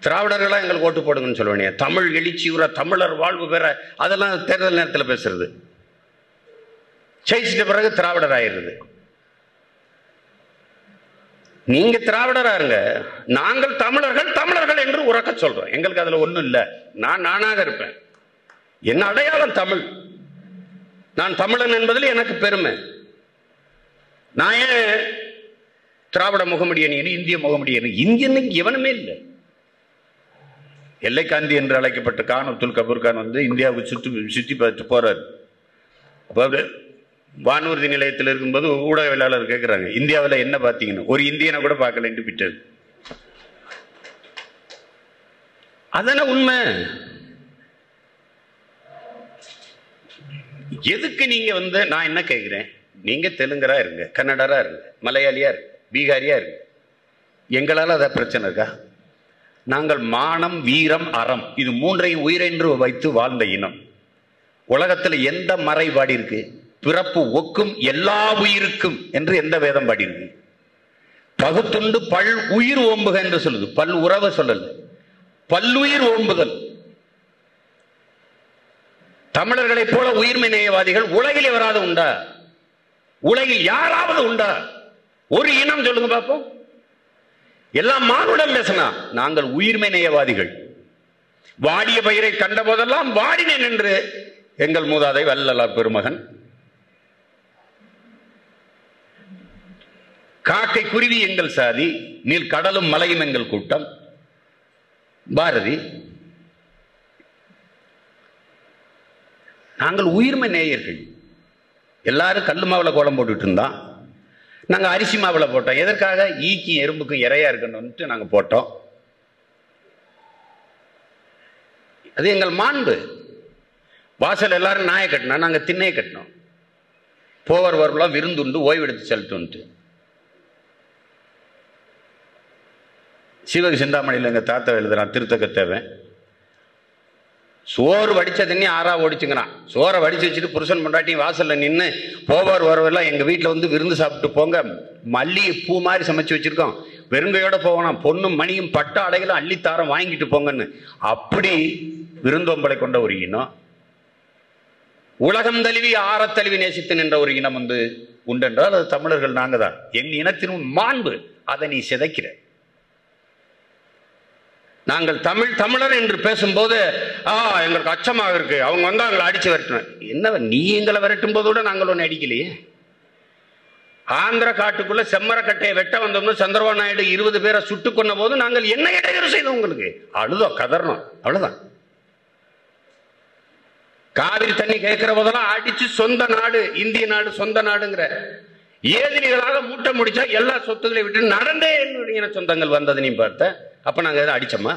திராவிடர்களா எங்களுக்கு ஓட்டு போடுங்கன்னு சொல்ல வேண்டிய, தமிழ் எழுச்சி உற, தமிழர் வாழ்வு பெற, அதெல்லாம் தேர்தல் நேரத்தில் பேசுறது. ஜெயிச்சிட்ட பிறகு திராவிடர் ஆயிடுறது. நீங்க திராவிடரா இருங்க, நாங்கள் தமிழர்கள் தமிழர்கள் என்று உறக்க சொல்றோம். எங்களுக்கு அதுல ஒண்ணும் இல்லை. நான் நானாக இருப்பேன், என்ன அடையாளம் தமிழ், நான் தமிழன் என்பதில் எனக்கு பெருமை. நான் ஏன் திராவிட முகமுடி அணியணும், இந்திய முகமுடி அணி? இந்தியன் எவனுமே இல்லை. எல்லை காந்தி என்று அழைக்கப்பட்ட கான் அப்துல் கபூர் கான் வந்து இந்தியாவுக்கு சுற்றி பார்த்து போறாரு. அப்போ வானூர்தி நிலையத்தில் இருக்கும்போது ஊடகவியலாளர் கேட்கிறாங்க, இந்தியாவில் என்ன பார்த்தீங்கன்னு. ஒரு இந்தியனை கூட பார்க்கலன்ட்டு விட்டது. அதான உண்மை. எதுக்கு நீங்க வந்து, நான் என்ன கேட்கிறேன், நீங்க தெலுங்கரா இருங்க, கன்னடரா இருங்க, மலையாளியா இருங்க, பீகாரியா இருங்க, எங்களால் அதை பிரச்சனை இருக்கா? நாங்கள் மானம், வீரம், அறம் இது மூன்றையும் உயிரென்று வைத்து வாழ்ந்த இனம். உலகத்தில் எந்த மறை பாடி இருக்கு? பிறப்பு ஒக்கும் எல்லா உயிருக்கும் என்று எந்த வேதம் பாடி இருக்கு? பகுத்துண்டு பல் உயிர் ஓம்புக என்று சொல்லுது. பல் உறவு சொல்லல, பல்லுயிர் ஓம்புதல். தமிழர்களை போல உயிர்மை நேயவாதிகள் உலகில் வராது உண்டா? உலகில் யாராவது உண்டா? ஒரு இனம் சொல்லுங்க பார்ப்போம். எல்லாம் மானுடம் பேசினா, நாங்கள் உயிர்மை நேயவாதிகள். வாடிய பயிரை கண்ட போதெல்லாம் வாடினேன் என்று எங்கள் மூதாதை வள்ளலார் பெருமகன். காக்கை குருவி எங்கள் சாதி, நீல் கடலும் மலையும் எங்கள் கூட்டம். பாரதி. நாங்கள் உயிர்மை நேயர்கள். எல்லாரும் கல்லு மாவுல கோலம் போட்டுட்டு இருந்தான், நாங்க அரிசி மாவுல போட்டோம். எதற்காக? ஈக்கும் எறும்புக்கும் இறையா இருக்கணும்னு நாங்க போட்டோம். அது எங்கள் மாண்பு. வாசல் எல்லாரும் நாயை கட்டினா, நாங்க திண்ணையை கட்டினோம். போவர் வரலாம் விருந்துண்டு ஓய்வெடுத்து செலுத்துன்ட்டு. சிவக சிந்தாமணியில் எங்க தாத்தா எழுதுறான், திருத்தக்க தேவன். சோறு வடிச்ச தண்ணி ஆறா ஓடிச்சுங்கிறான். சோறை வடிச்சு வச்சுட்டு புருஷன் பொண்டாட்டி வாசல்ல நின்று போவார் வரவெல்லாம் எங்க வீட்டில் வந்து விருந்து சாப்பிட்டு போங்க, மல்லிகை பூ மாதிரி சமைச்சு வச்சிருக்கோம், வெறுங்கையோட போகணும், பொண்ணும் மணியும் பட்ட அடைகளும் அள்ளித்தாரம் வாங்கிட்டு போங்கன்னு. அப்படி விருந்தோம்பலை கொண்ட ஒரு இனம். உலகம் தழுவி ஆறத்தழுவி நேசித்து நின்ற ஒரு இனம் வந்து உண்டென்றால் அது தமிழர்கள். நாங்க தான். என் இனத்தின் மாண்பு. அதை நீ சிதைக்கிற. நாங்கள் தமிழர் என்று பேசும்போது எங்களுக்கு அச்சமாக இருக்கு, அவங்க வந்து அவங்களை அடிச்சு விரட்டணும். என்ன, நீ எங்களை விரட்டும் போது கூட நாங்கள் ஒன்று அடிக்கலையே. ஆந்திர காட்டுக்குள்ள செம்மரக்கட்டையை வெட்ட வந்தோம்னு சந்திரபாபு நாயுடு 20 பேரை சுட்டு கொன்ன போது நாங்கள் என்ன இடையூறு செய்தோம்? உங்களுக்கு அழுதோம், கதறணும், அவ்வளவுதான். காவிரி தண்ணி கேட்கிற போதெல்லாம் அடிச்சு சொந்த நாடு, இந்திய நாடு, சொந்த நாடுங்கிற ஏதிரிகளாக மூட்டை முடிச்சா எல்லா சொத்துக்களை விட்டு நடந்தே என்னுடைய சொந்தங்கள் வந்தது நீ பார்த்த. அப்ப நாங்க எதை அடிச்சோமா?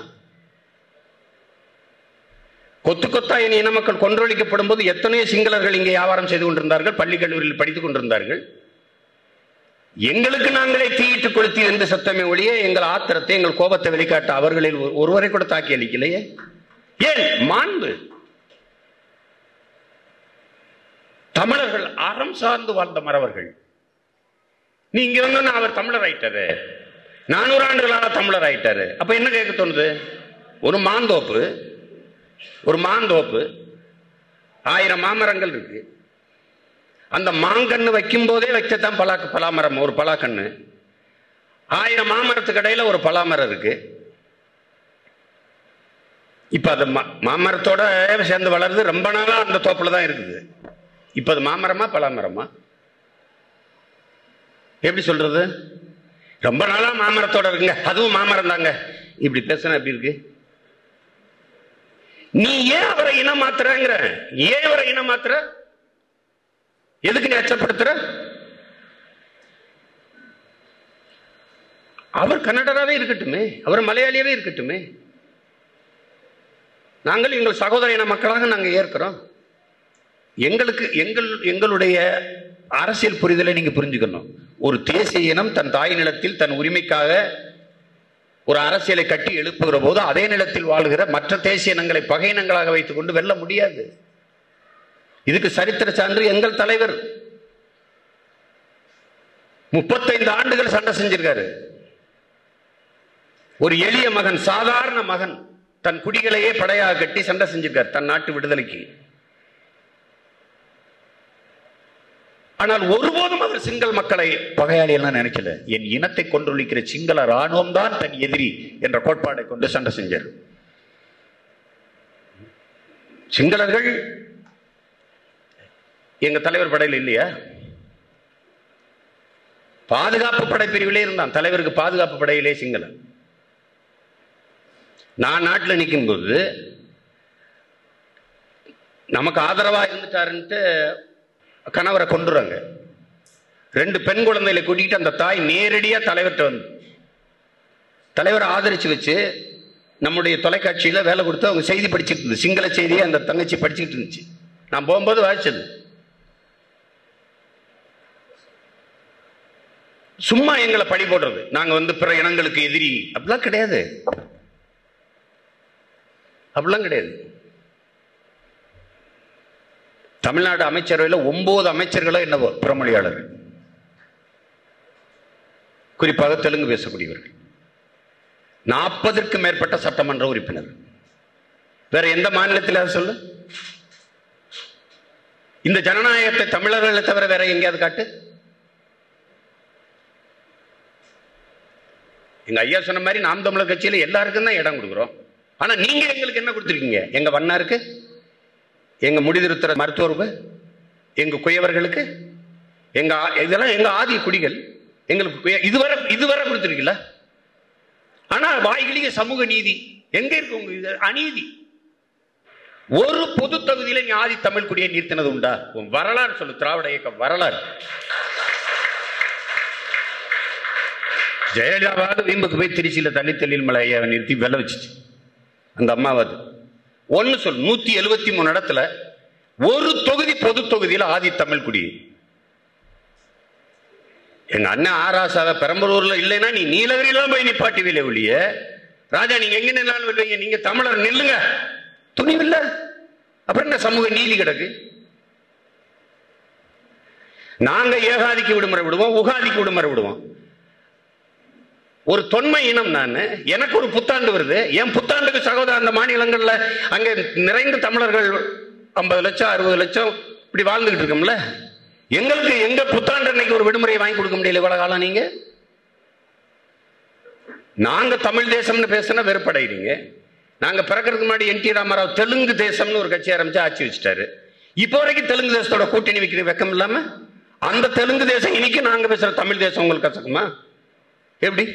கொத்து கொத்தா என் இன மக்கள் கொன்றொழிக்கப்படும் போது எத்தனையோ சிங்களர்கள் இங்கே வியாபாரம் செய்து கொண்டிருந்தார்கள், பள்ளி கல்லூரியில் படித்துக் கொண்டிருந்தார்கள். எங்களுக்கு நாங்களே தீயிட்டு கொளுத்தி எந்த சத்தமே ஒழிய எங்கள் ஆத்திரத்தை, எங்கள் கோபத்தை வெளிக்காட்ட அவர்களில் ஒருவரை கூட தாக்கி அளிக்கலையே. ஏன்? மாண்பு. தமிழர்கள் அறம் சார்ந்து வாழ்ந்த மறவர்கள். நீ இங்க வந்து அவர் தமிழர் ஆயிட்டாரு, 400 ஆண்டுகளாக தமிழர் ஆயிட்டாரு. அப்ப என்ன கேட்க தோணுது? ஒரு மாந்தோப்பு, ஒரு மாந்தோப்பு 1000 மாமரங்கள் இருக்கு. அந்த மாங்கன்னு வைக்கும் போதே வைக்கத்தான் பலாமரம், ஒரு பலாக்கண்ணு. 1000 மாமரத்துக்கு இடையில ஒரு பலாமரம் இருக்கு. இப்ப அது மாமரத்தோட சேர்ந்து வளருது. ரொம்ப நாளா அந்த தோப்புல தான் இருக்குது. இப்ப அது மாமரமா பலாமரமா? எப்படி சொல்றது? ரொம்ப நாளா மாமரத்தோட இருக்குங்க, அதுவும் மாமரம் தாங்க. இப்படி பேசுனா எப்படி இருக்கு? நீ ஏன் அவரை இனம் மாத்துறங்கிற? ஏன் அவரை இனம் மாத்துற? எதுக்கு நீ அச்சப்படுத்துற? அவர் கன்னடராவே இருக்கட்டுமே, அவர் மலையாளியாவே இருக்கட்டுமே. நாங்கள் எங்கள் சகோதர இன மக்களாக நாங்கள் ஏற்கிறோம். எங்களுடைய அரசியல் புரிதலை நீங்க புரிஞ்சுக்கணும். ஒரு தேசிய இனம் தன் தாய் நிலத்தில் தன் உரிமைக்காக ஒரு அரசியலை கட்டி எழுப்புகிற போது அதே நிலத்தில் வாழ்கிற மற்ற தேசிய இனங்களை பகை இனங்களாக வைத்துக் கொண்டு வெல்ல முடியாது. இதுக்கு சரித்திர சான்று எங்கள் தலைவர் 35 ஆண்டுகள் சண்டை செஞ்சிருக்காரு. ஒரு எளிய மகன், சாதாரண மகன், தன் குடிகளையே படையாக கட்டி சண்டை செஞ்சிருக்கார் தன் நாட்டு விடுதலைக்கு. ஆனால் ஒருபோதும் அவர் சிங்கள மக்களை பகையாளி எல்லாம் நினைக்கல. என் இனத்தை கொன்றொழிக்கிற சிங்கள ராணுவம் தான் தன் எதிரி என்ற கோட்பாடை கொண்டு சண்டை செஞ்சார். சிங்களர்கள் எங்க தலைவர் படையில் இல்லையா? பாதுகாப்பு படை பிரிவிலே இருந்தான். தலைவருக்கு பாதுகாப்பு படையிலே சிங்கள. நான் நாட்டில் நிற்கும் போது நமக்கு ஆதரவா இருந்துட்டாருன்ட்டு கணவரை கொண்டுறாங்க. 2 பெண் குழந்தைகளை கூட்டிட்டு அந்த தாய் நேரடியா தலைவர்கிட்ட வந்து தலைவரை ஆதரிச்சு வச்சு நம்முடைய தொலைக்காட்சியில வேலை கொடுத்து அவங்க செய்தி படிச்சுட்டு இருந்துச்சு. சிங்கள செய்தியை அந்த தங்கச்சி படிச்சுட்டு இருந்துச்சு. நான் போகும்போது வாசிச்சது. சும்மா எங்களை பழி போடுறது, நாங்க வந்து பிற இனங்களுக்கு எதிரி அப்படிலாம் கிடையாது, அப்படிலாம் கிடையாது. தமிழ்நாடு அமைச்சரவையில் 9 அமைச்சர்களோ என்னவோ பிறமொழியாளர்கள், குறிப்பாக தெலுங்கு பேசக்கூடியவர்கள். 40க்கும் மேற்பட்ட சட்டமன்ற உறுப்பினர். வேற எந்த மாநிலத்தில் சொல்லு? இந்த ஜனநாயகத்தை தமிழர்களை தவிர வேற எங்கேயாவது காட்டு. எங்க ஐயா சொன்ன மாதிரி நாம் தமிழர் கட்சியில எல்லாருக்கும் தான் இடம் கொடுக்குறோம். ஆனா நீங்க எங்களுக்கு என்ன கொடுத்துருக்கீங்க? எங்க வண்ணாருக்கு, எங்க முடிதிருத்துற மருத்துவருக்கு, எங்க குயவர்களுக்கு, இதெல்லாம் எங்க ஆதி குடிகள். எங்களுக்கு இதுவரை கொடுத்துருக்கீங்களா? ஆனா வாய்களிக சமூக நீதி எங்க இருக்கு? உங்க அநீதி. ஒரு பொது தொகுதியில நீ ஆதி தமிழ் குடியை நிறுத்தினது உண்டா? வரலாறு சொல்லு. திராவிட இயக்கம் வரலாறு. ஜெயலலிதாவாவது வீம்புக்கு போய் திருச்சியில தனித்தொழில் மலையை நிறுத்தி வெள்ள வச்சுச்சு அந்த அம்மாவது. ஒன்னு சொல், 173 இடத்துல ஒரு தொகுதி பொது தொகுதியில ஆதி தமிழ் குடி. எங்க அண்ணன் ஆராசாவை பெரம்பலூர்ல இல்லைன்னா நீ நீலகிரியில போய் நிப்பாட்டுவீல ஒழிய, ராஜா நீங்க எங்க நின்னாலும் இல்லைங்க, நீங்க தமிழர் நில்லுங்க துணிவில்லை. அப்புறம் என்ன சமூக நீதி கிடக்கு? நாங்க ஏகாதிக்கு விடுமுறை விடுவோம், உகாதிக்கு விடுமுறை விடுவோம். ஒரு தொன்மை இனம் நான், எனக்கு ஒரு புத்தாண்டு வருது, என் புத்தாண்டுக்கு சகோதர அந்த மாநிலங்கள்ல அங்க நிறைந்த தமிழர்கள் 50 லட்சம் 60 லட்சம் இப்படி வாழ்ந்துகிட்டு இருக்கோம்ல. எங்களுக்கு எங்க புத்தாண்டு அன்னைக்கு ஒரு விடுமுறையை வாங்கி கொடுக்க முடியல இவ்வளவு காலம். நீங்க நாங்க தமிழ் தேசம்னு பேசினா வெறுப்படைறீங்க. நாங்க பிறக்கிறதுக்கு முன்னாடி என் டி ராமராவ் தெலுங்கு தேசம்னு ஒரு கட்சி ஆரம்பிச்சு ஆட்சி வச்சுட்டாரு. இப்போ வரைக்கும் தெலுங்கு தேசத்தோட கூட்டணி வைக்கிற வெக்கம் இல்லாம அந்த தெலுங்கு தேசம் இன்னைக்கு நாங்க பேசுற தமிழ் தேசம் உங்களுக்கு கசக்குமா? எப்படி?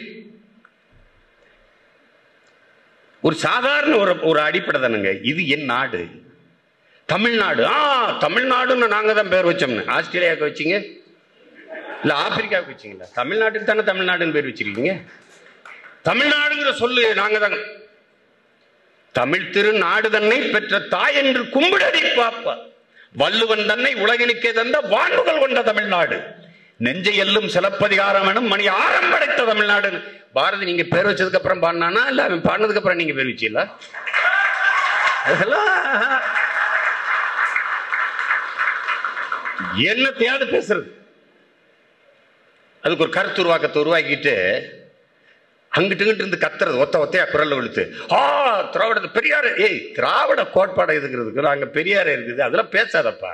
ஒரு சாதாரண ஒரு அடிப்படை தானுங்க. இது என் நாடு தமிழ்நாடு. தமிழ்நாடுன்னு நாங்க தான் பேர் வச்சோம்னு. ஆஸ்திரேலியாவுக்கு வச்சிங்க இல்ல ஆப்பிரிக்காவுக்கு வச்சிங்களா? தமிழ்நாட்டுக்கு தானே தமிழ்நாடுன்னு பேர் வச்சிருக்கீங்க. தமிழ்நாடுங்கிற சொல்லு நாங்க தான். தமிழ் திரு நாடு தன்னை பெற்ற தாய் என்று கும்பிடடி பாப்பா, வள்ளுவன் தன்னை உலகினுக்கே தந்த வாண்டுகள் கொண்ட தமிழ்நாடு, நெஞ்சை எல்லும் சிலப்பதிகாரம் எனும் மணி ஆரம் படைத்த தமிழ்நாடு. பாரதி நீங்க பேர் வச்சதுக்கு அப்புறம் பாடினானா இல்ல அவன் பாடினதுக்கு அப்புறம் நீங்க பேர் வச்சீங்களா? என்னத்தையாவது பேசுறது. அதுக்கு ஒரு கருத்து உருவாக்கத்தை உருவாக்கிட்டு அங்கிட்டு இருந்து கத்துறது, ஒத்தையா குரல்ல விழுத்து திராவிட பெரியார். திராவிட கோட்பாடு எதுங்கிறதுக்கு அங்க பெரியார் இருக்குது, அதெல்லாம் பேசாதப்பா.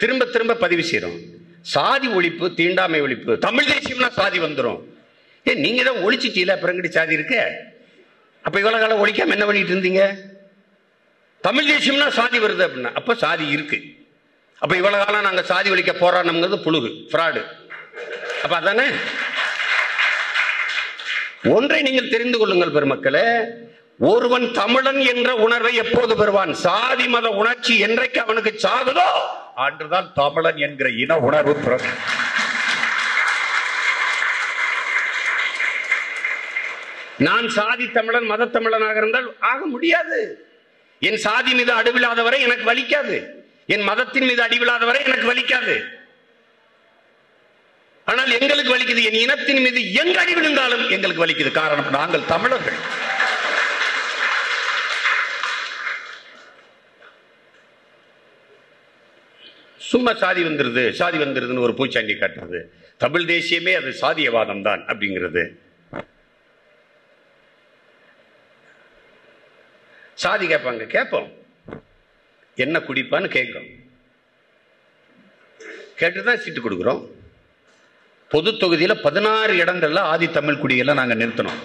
திரும்ப திரும்ப பதிவு செய்யறோம். சாதி ஒழிப்பு, தீண்டாமை ஒழிப்பு, தமிழ் தேசியம்னா சாதி வந்துடும். நீங்க தான் ஒழிச்சிட்டீல, அப்புறம் சாதி இருக்க. அப்ப இவ்வளவு காலம் ஒழிக்காம என்ன பண்ணிட்டு இருந்தீங்க? தமிழ் தேசியம்னா சாதி வருது அப்படின்னா அப்ப சாதி இருக்கு. அப்ப இவ்வளவு காலம் நாங்க சாதி ஒழிக்க போராடணுங்கிறது புழுகு, ஃப்ராடு. அப்ப அதானே. ஒன்றை நீங்கள் தெரிந்து கொள்ளுங்கள் பெருமக்களே, ஒருவன் தமிழன் என்ற உணர்வை எப்போது பெறுவான்? சாதி மத உணர்ச்சி என்றைக்கு அவனுக்கு சாகுதோ அன்றுதான் தமிழன் என்கிற இன உணர்வு பிறகு. நான் சாதி தமிழன் மத தமிழனாக இருந்தால் ஆக முடியாது. என் சாதி மீது அடிவில்லாதவரை எனக்கு வலிக்காது, என் மதத்தின் மீது அடிவில்லாதவரை எனக்கு வலிக்காது. ஆனால் எங்களுக்கு வலிக்குது, என் இனத்தின் மீது எங்க அடி விழுந்தாலும் எங்களுக்கு வலிக்குது. காரணம் நாங்கள் தமிழர்கள். சும்மா சாதி வந்துருதுன்னு ஒரு பூச்சாண்டி காட்டுறது. தமிழ் தேசியமே அது சாதியவாதம் தான் அப்படிங்கிறது. சாதி கேட்பாங்க, கேட்போம். என்ன குடிப்பான்னு கேட்கிறோம், கேட்டுதான் சீட்டு கொடுக்கிறோம். பொது தொகுதியில 16 இடங்கள்ல ஆதி தமிழ் குடியெல்லாம் நாங்க நிறுத்தணும்.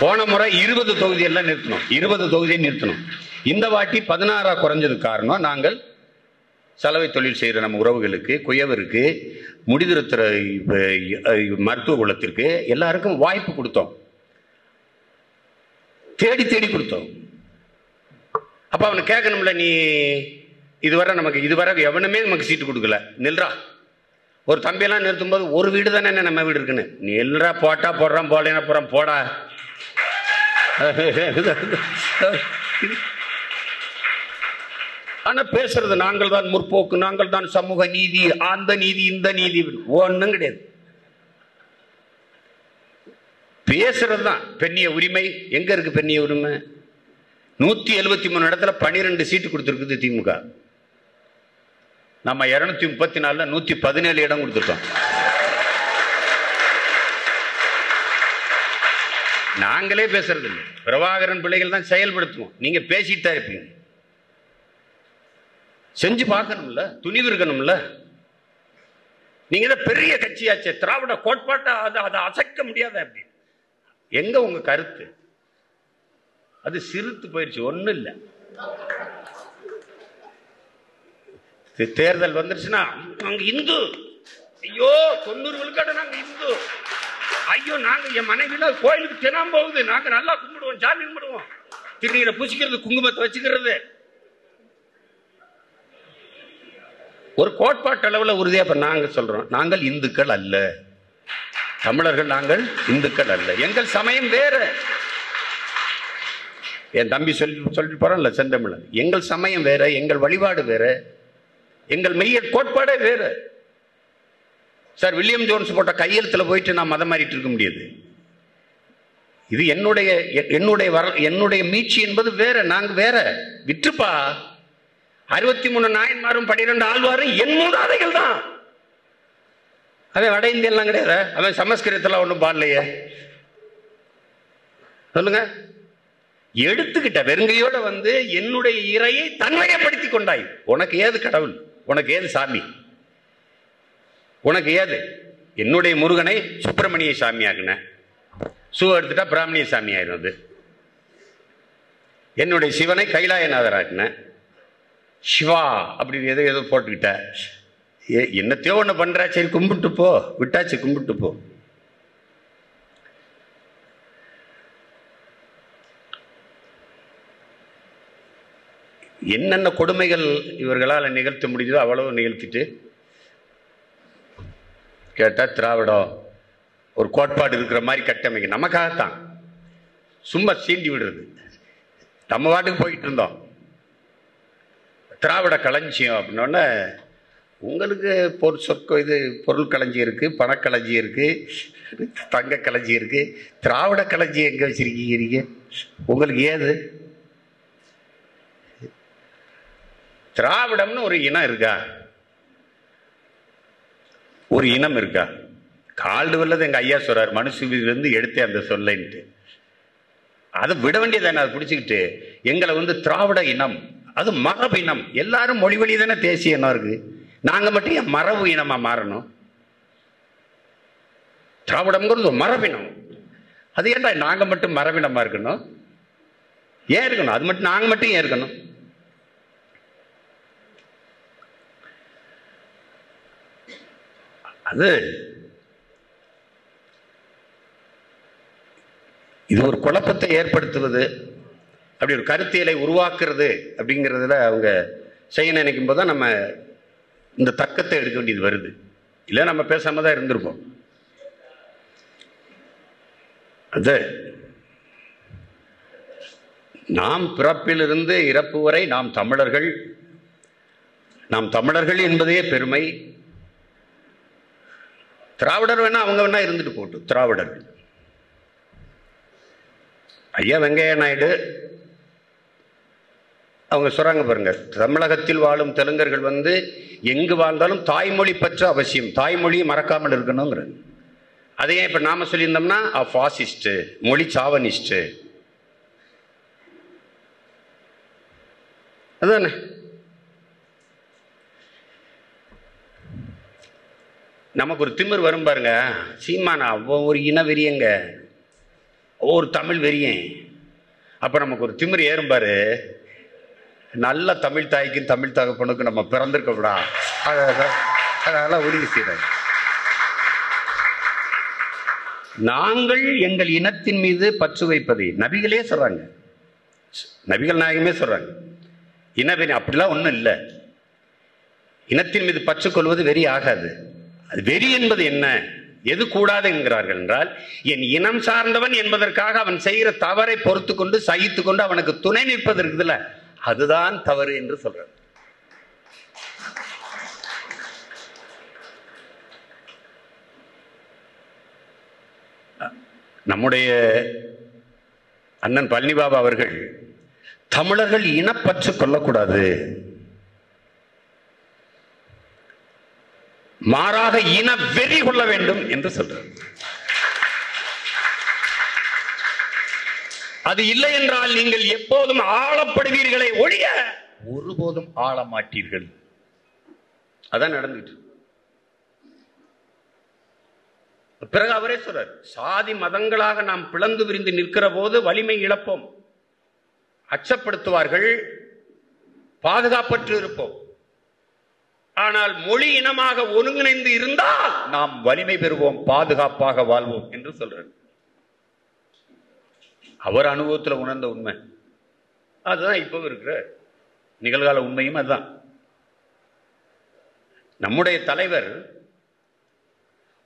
போன முறை 20 தொகுதியெல்லாம் நிறுத்தணும், 20 தொகுதியை நிறுத்தணும். இந்த வாட்டி 16 குறைஞ்சதுக்கு காரணம் நாங்கள் சலவை தொழில் செய்கிற நம்ம உறவுகளுக்கு, குயவருக்கு, முடிதிருத்துற மருத்துவ குலத்திற்கு எல்லாருக்கும் வாய்ப்பு கொடுத்தோம், தேடி தேடி கொடுத்தோம். அப்ப அவனை கேட்கணும்ல, நீ இதுவரை எவனுமே நமக்கு சீட்டு கொடுக்கல, நில்றா. ஒரு தம்பியெல்லாம் நிறுத்தும் போது ஒரு வீடு தானே நம்ம வீடு இருக்குன்னு, நீ எல்லா போட்டா போடுறான், போலேன்னா போறான், போடா. ஆனா பேசுறது நாங்கள் தான் முற்போக்கு, நாங்கள் தான் சமூக நீதி, அந்த நீதி இந்த நீதி ஒன்னும் கிடையாது. பேசுறது தான். பெண்ணிய உரிமை எங்க இருக்கு? பெண்ணிய உரிமை 173 இடத்துல 12 சீட்டு கொடுத்திருக்குது திமுக. நம்ம 234ல 117 இடம் கொடுத்துருக்கோம். நாங்களே பேசுறது இல்லை, பிரபாகரன் பிள்ளைகள் தான் செயல்படுத்துவோம். நீங்க பேசிட்டு தான் இருப்பீங்க. செஞ்சு பார்க்கணும்ல, துணிவு இருக்கணும்ல. நீங்க தான் பெரிய கட்சியாச்சு, திராவிட கோட்பாட்டை அதை அசைக்க முடியாத. அப்படி எங்க உங்க கருத்து? அது சிறுத்து போயிடுச்சு, ஒண்ணும் இல்லை. தேர்தல் வந்துருச்சுன்னா அங்க ஐயோ 90 விழுக்காடு நாங்க இந்து. ஐயோ நாங்க என் மனைவியில கோயிலுக்கு தினம் போகுது, நாங்க நல்லா கும்பிடுவோம், சாமி கும்பிடுவோம், திருநீரை பூசிக்கிறது, குங்குமத்தை வச்சுக்கிறது. ஒரு கோட்பாட்டு அளவில் உறுதியா இப்ப நாங்க சொல்றோம், நாங்கள் இந்துக்கள் அல்ல, தமிழர்கள் நாங்கள் இந்துக்கள் அல்ல, எங்கள் சமயம் வேற. என் தம்பி சொல்லிட்டு போறான்ல செந்தமிழன், எங்கள் சமயம் வேற, எங்கள் வழிபாடு வேற, எங்கள் மெய்ய கோட்பாடே வேற. சார் வில்லியம் ஜோன்ஸ் போட்ட கையெழுத்துல போயிட்டு நான் மதம் மாறிட்டு இருக்க முடியாது. இது என்னுடைய மீட்சி என்பது வேற, நாங்க வேற. விட்டுப்பா 63 நாயன்மாரும் 12 ஆழ்வாரும் என் மூதாதைகள் தான். அவன் வட இந்தியெல்லாம் கிடையாது, அவன் சமஸ்கிருதத்துல ஒன்றும் பாடலையே. சொல்லுங்க, எடுத்துக்கிட்ட வெறுங்கையோட வந்து என்னுடைய இறையை தன்மையப்படுத்தி கொண்டாய். உனக்கு ஏது கடவுள், உனக்கு ஏது சாமி, உனக்கு ஏது? என்னுடைய முருகனை சுப்பிரமணிய சாமி ஆகுன, சூ எடுத்துட்டா பிராமணிய சாமி ஆயிருந்தது. என்னுடைய சிவனை கைலாயநாதர் ஆக்குன, சிவா அப்படின்னு ஏதோ போட்டுக்கிட்ட. என்னத்தையோ ஒண்ணு பண்ற, சரி கும்பிட்டு போ, விட்டாச்சு கும்பிட்டு போ. என்னென்ன கொடுமைகள் இவர்களால் நிகழ்த்த முடிஞ்சதோ அவ்வளவு நிகழ்த்திட்டு கேட்டா திராவிடம் ஒரு கோட்பாடு இருக்கிற மாதிரி கட்டமைக்க நமக்காகத்தான் சும்மா சீண்டி விடுறது. நம்ம வாட்டுக்கு போயிட்டு இருந்தோம். திராவிட களஞ்சியம் அப்படின்னோடனே உங்களுக்கு பொருள் களஞ்சியம் இருக்கு, பணக்களஞ்சியம் இருக்கு, தங்க களஞ்சியம் இருக்கு, திராவிட களஞ்சியம் எங்க வச்சிருக்கீங்க? உங்களுக்கு ஏது? திராவிடம்னு ஒரு இனம் இருக்கா? ஒரு இனம் இருக்கா? கால்டுவெல்ல எங்க ஐயா சொல்றாரு, மனுஷவிலிருந்து எடுத்தே அந்த சொல்லிட்டு அதை விட வேண்டியதானே. அதை பிடிச்சிக்கிட்டு எங்களை வந்து திராவிட இனம், அது மரபு இனம், எல்லாரும் மொழி வழி தானே தேசிய இனம் இருக்கு, நாங்க மட்டும் என் மரபு இனமா மாறணும்? திராவிடம்ங்கிறது மரபினம், அது ஏன்டா நாங்க மட்டும் மரபினமா இருக்கணும்? ஏன் இருக்கணும்? அது மட்டும் நாங்க மட்டும் ஏன் இருக்கணும்? அது இது ஒரு குழப்பத்தை ஏற்படுத்துவது, அப்படி ஒரு கருத்தியலை உருவாக்குறது அப்படிங்கிறதுல அவங்க செய்ய நினைக்கும் போது தான் நம்ம இந்த தர்க்கத்தை எடுக்க வேண்டியது வருது. இல்லை நம்ம பேசாம தான் இருந்திருப்போம். அது நாம் பிறப்பிலிருந்து இறப்பு வரை நாம் தமிழர்கள் என்பதே பெருமை. திராவிடர் வேணா அவங்க வேணா இருந்துட்டு போட்டு, திராவிடர்கள். ஐயா வெங்கையா நாயுடு அவங்க சொல்றாங்க பாருங்க, தமிழகத்தில் வாழும் தெலுங்கர்கள் வந்து எங்கு வாழ்ந்தாலும் தாய்மொழி பற்ற அவசியம், தாய்மொழியை மறக்காமல் இருக்கணுங்கிற. அதையே இப்ப நாம சொல்லியிருந்தோம்னா ஃபாசிஸ்ட், மொழி சாவனிஸ்ட், அதுதானே. நமக்கு ஒரு திமிர் வரும் பாருங்க, சீமானா ஒரு இன வெறியங்க, ஒரு தமிழ் வெறியன். அப்ப நமக்கு ஒரு திமிர் ஏறும் பாரு, நல்ல தமிழ் தாய்க்கும் தமிழ் தகப்பனுக்கும் நம்ம பிறந்திருக்க கூடா, அதெல்லாம் உறுதி செய்யறாங்க. நாங்கள் எங்கள் இனத்தின் மீது பற்று வைப்பதை நபிகளே சொல்றாங்க, நபிகள் நாயகமே சொல்றாங்க. இனவெறி அப்படிலாம் ஒண்ணும் இல்லை. இனத்தின் மீது பற்று கொள்வது வெறி ஆகாது. அது வெறி என்பது என்ன, எது கூடாது என்கிறார்கள் என்றால், என் இனம் சார்ந்தவன் என்பதற்காக அவன் செய்கிற தவறை பொறுத்து கொண்டு சகித்து கொண்டு அவனுக்கு துணை நிற்பது இருக்குதுல்ல, அதுதான் தவறு என்று சொல்றார். நம்முடைய அண்ணன் பழனிபாபா அவர்கள் தமிழர்கள் இனப்பற்று கொள்ளக்கூடாது, மாறாக இன வெறி கொள்ள வேண்டும் என்று சொல்றார். அது இல்லை என்றால் நீங்கள் எப்போதும் ஆளப்படுவீர்களே ஒழிய ஒருபோதும் ஆள மாட்டீர்கள். அதான் நடந்துட்டு. பிறகு அவரே சொல்றார், சாதி மதங்களாக நாம் பிளந்து விரிந்து நிற்கிற போது வலிமை இழப்போம், அச்சப்படுத்துவார்கள், பாதுகாப்பற்று இருப்போம். ஆனால் மொழி இனமாக ஒருங்கிணைந்து இருந்தால் நாம் வலிமை பெறுவோம், பாதுகாப்பாக வாழ்வோம் என்று சொல்றார். அவர் அனுபவத்தில் உணர்ந்த உண்மை அதுதான் இப்போ இருக்கிற நிகழ்கால உண்மையும் அதுதான். நம்முடைய தலைவர்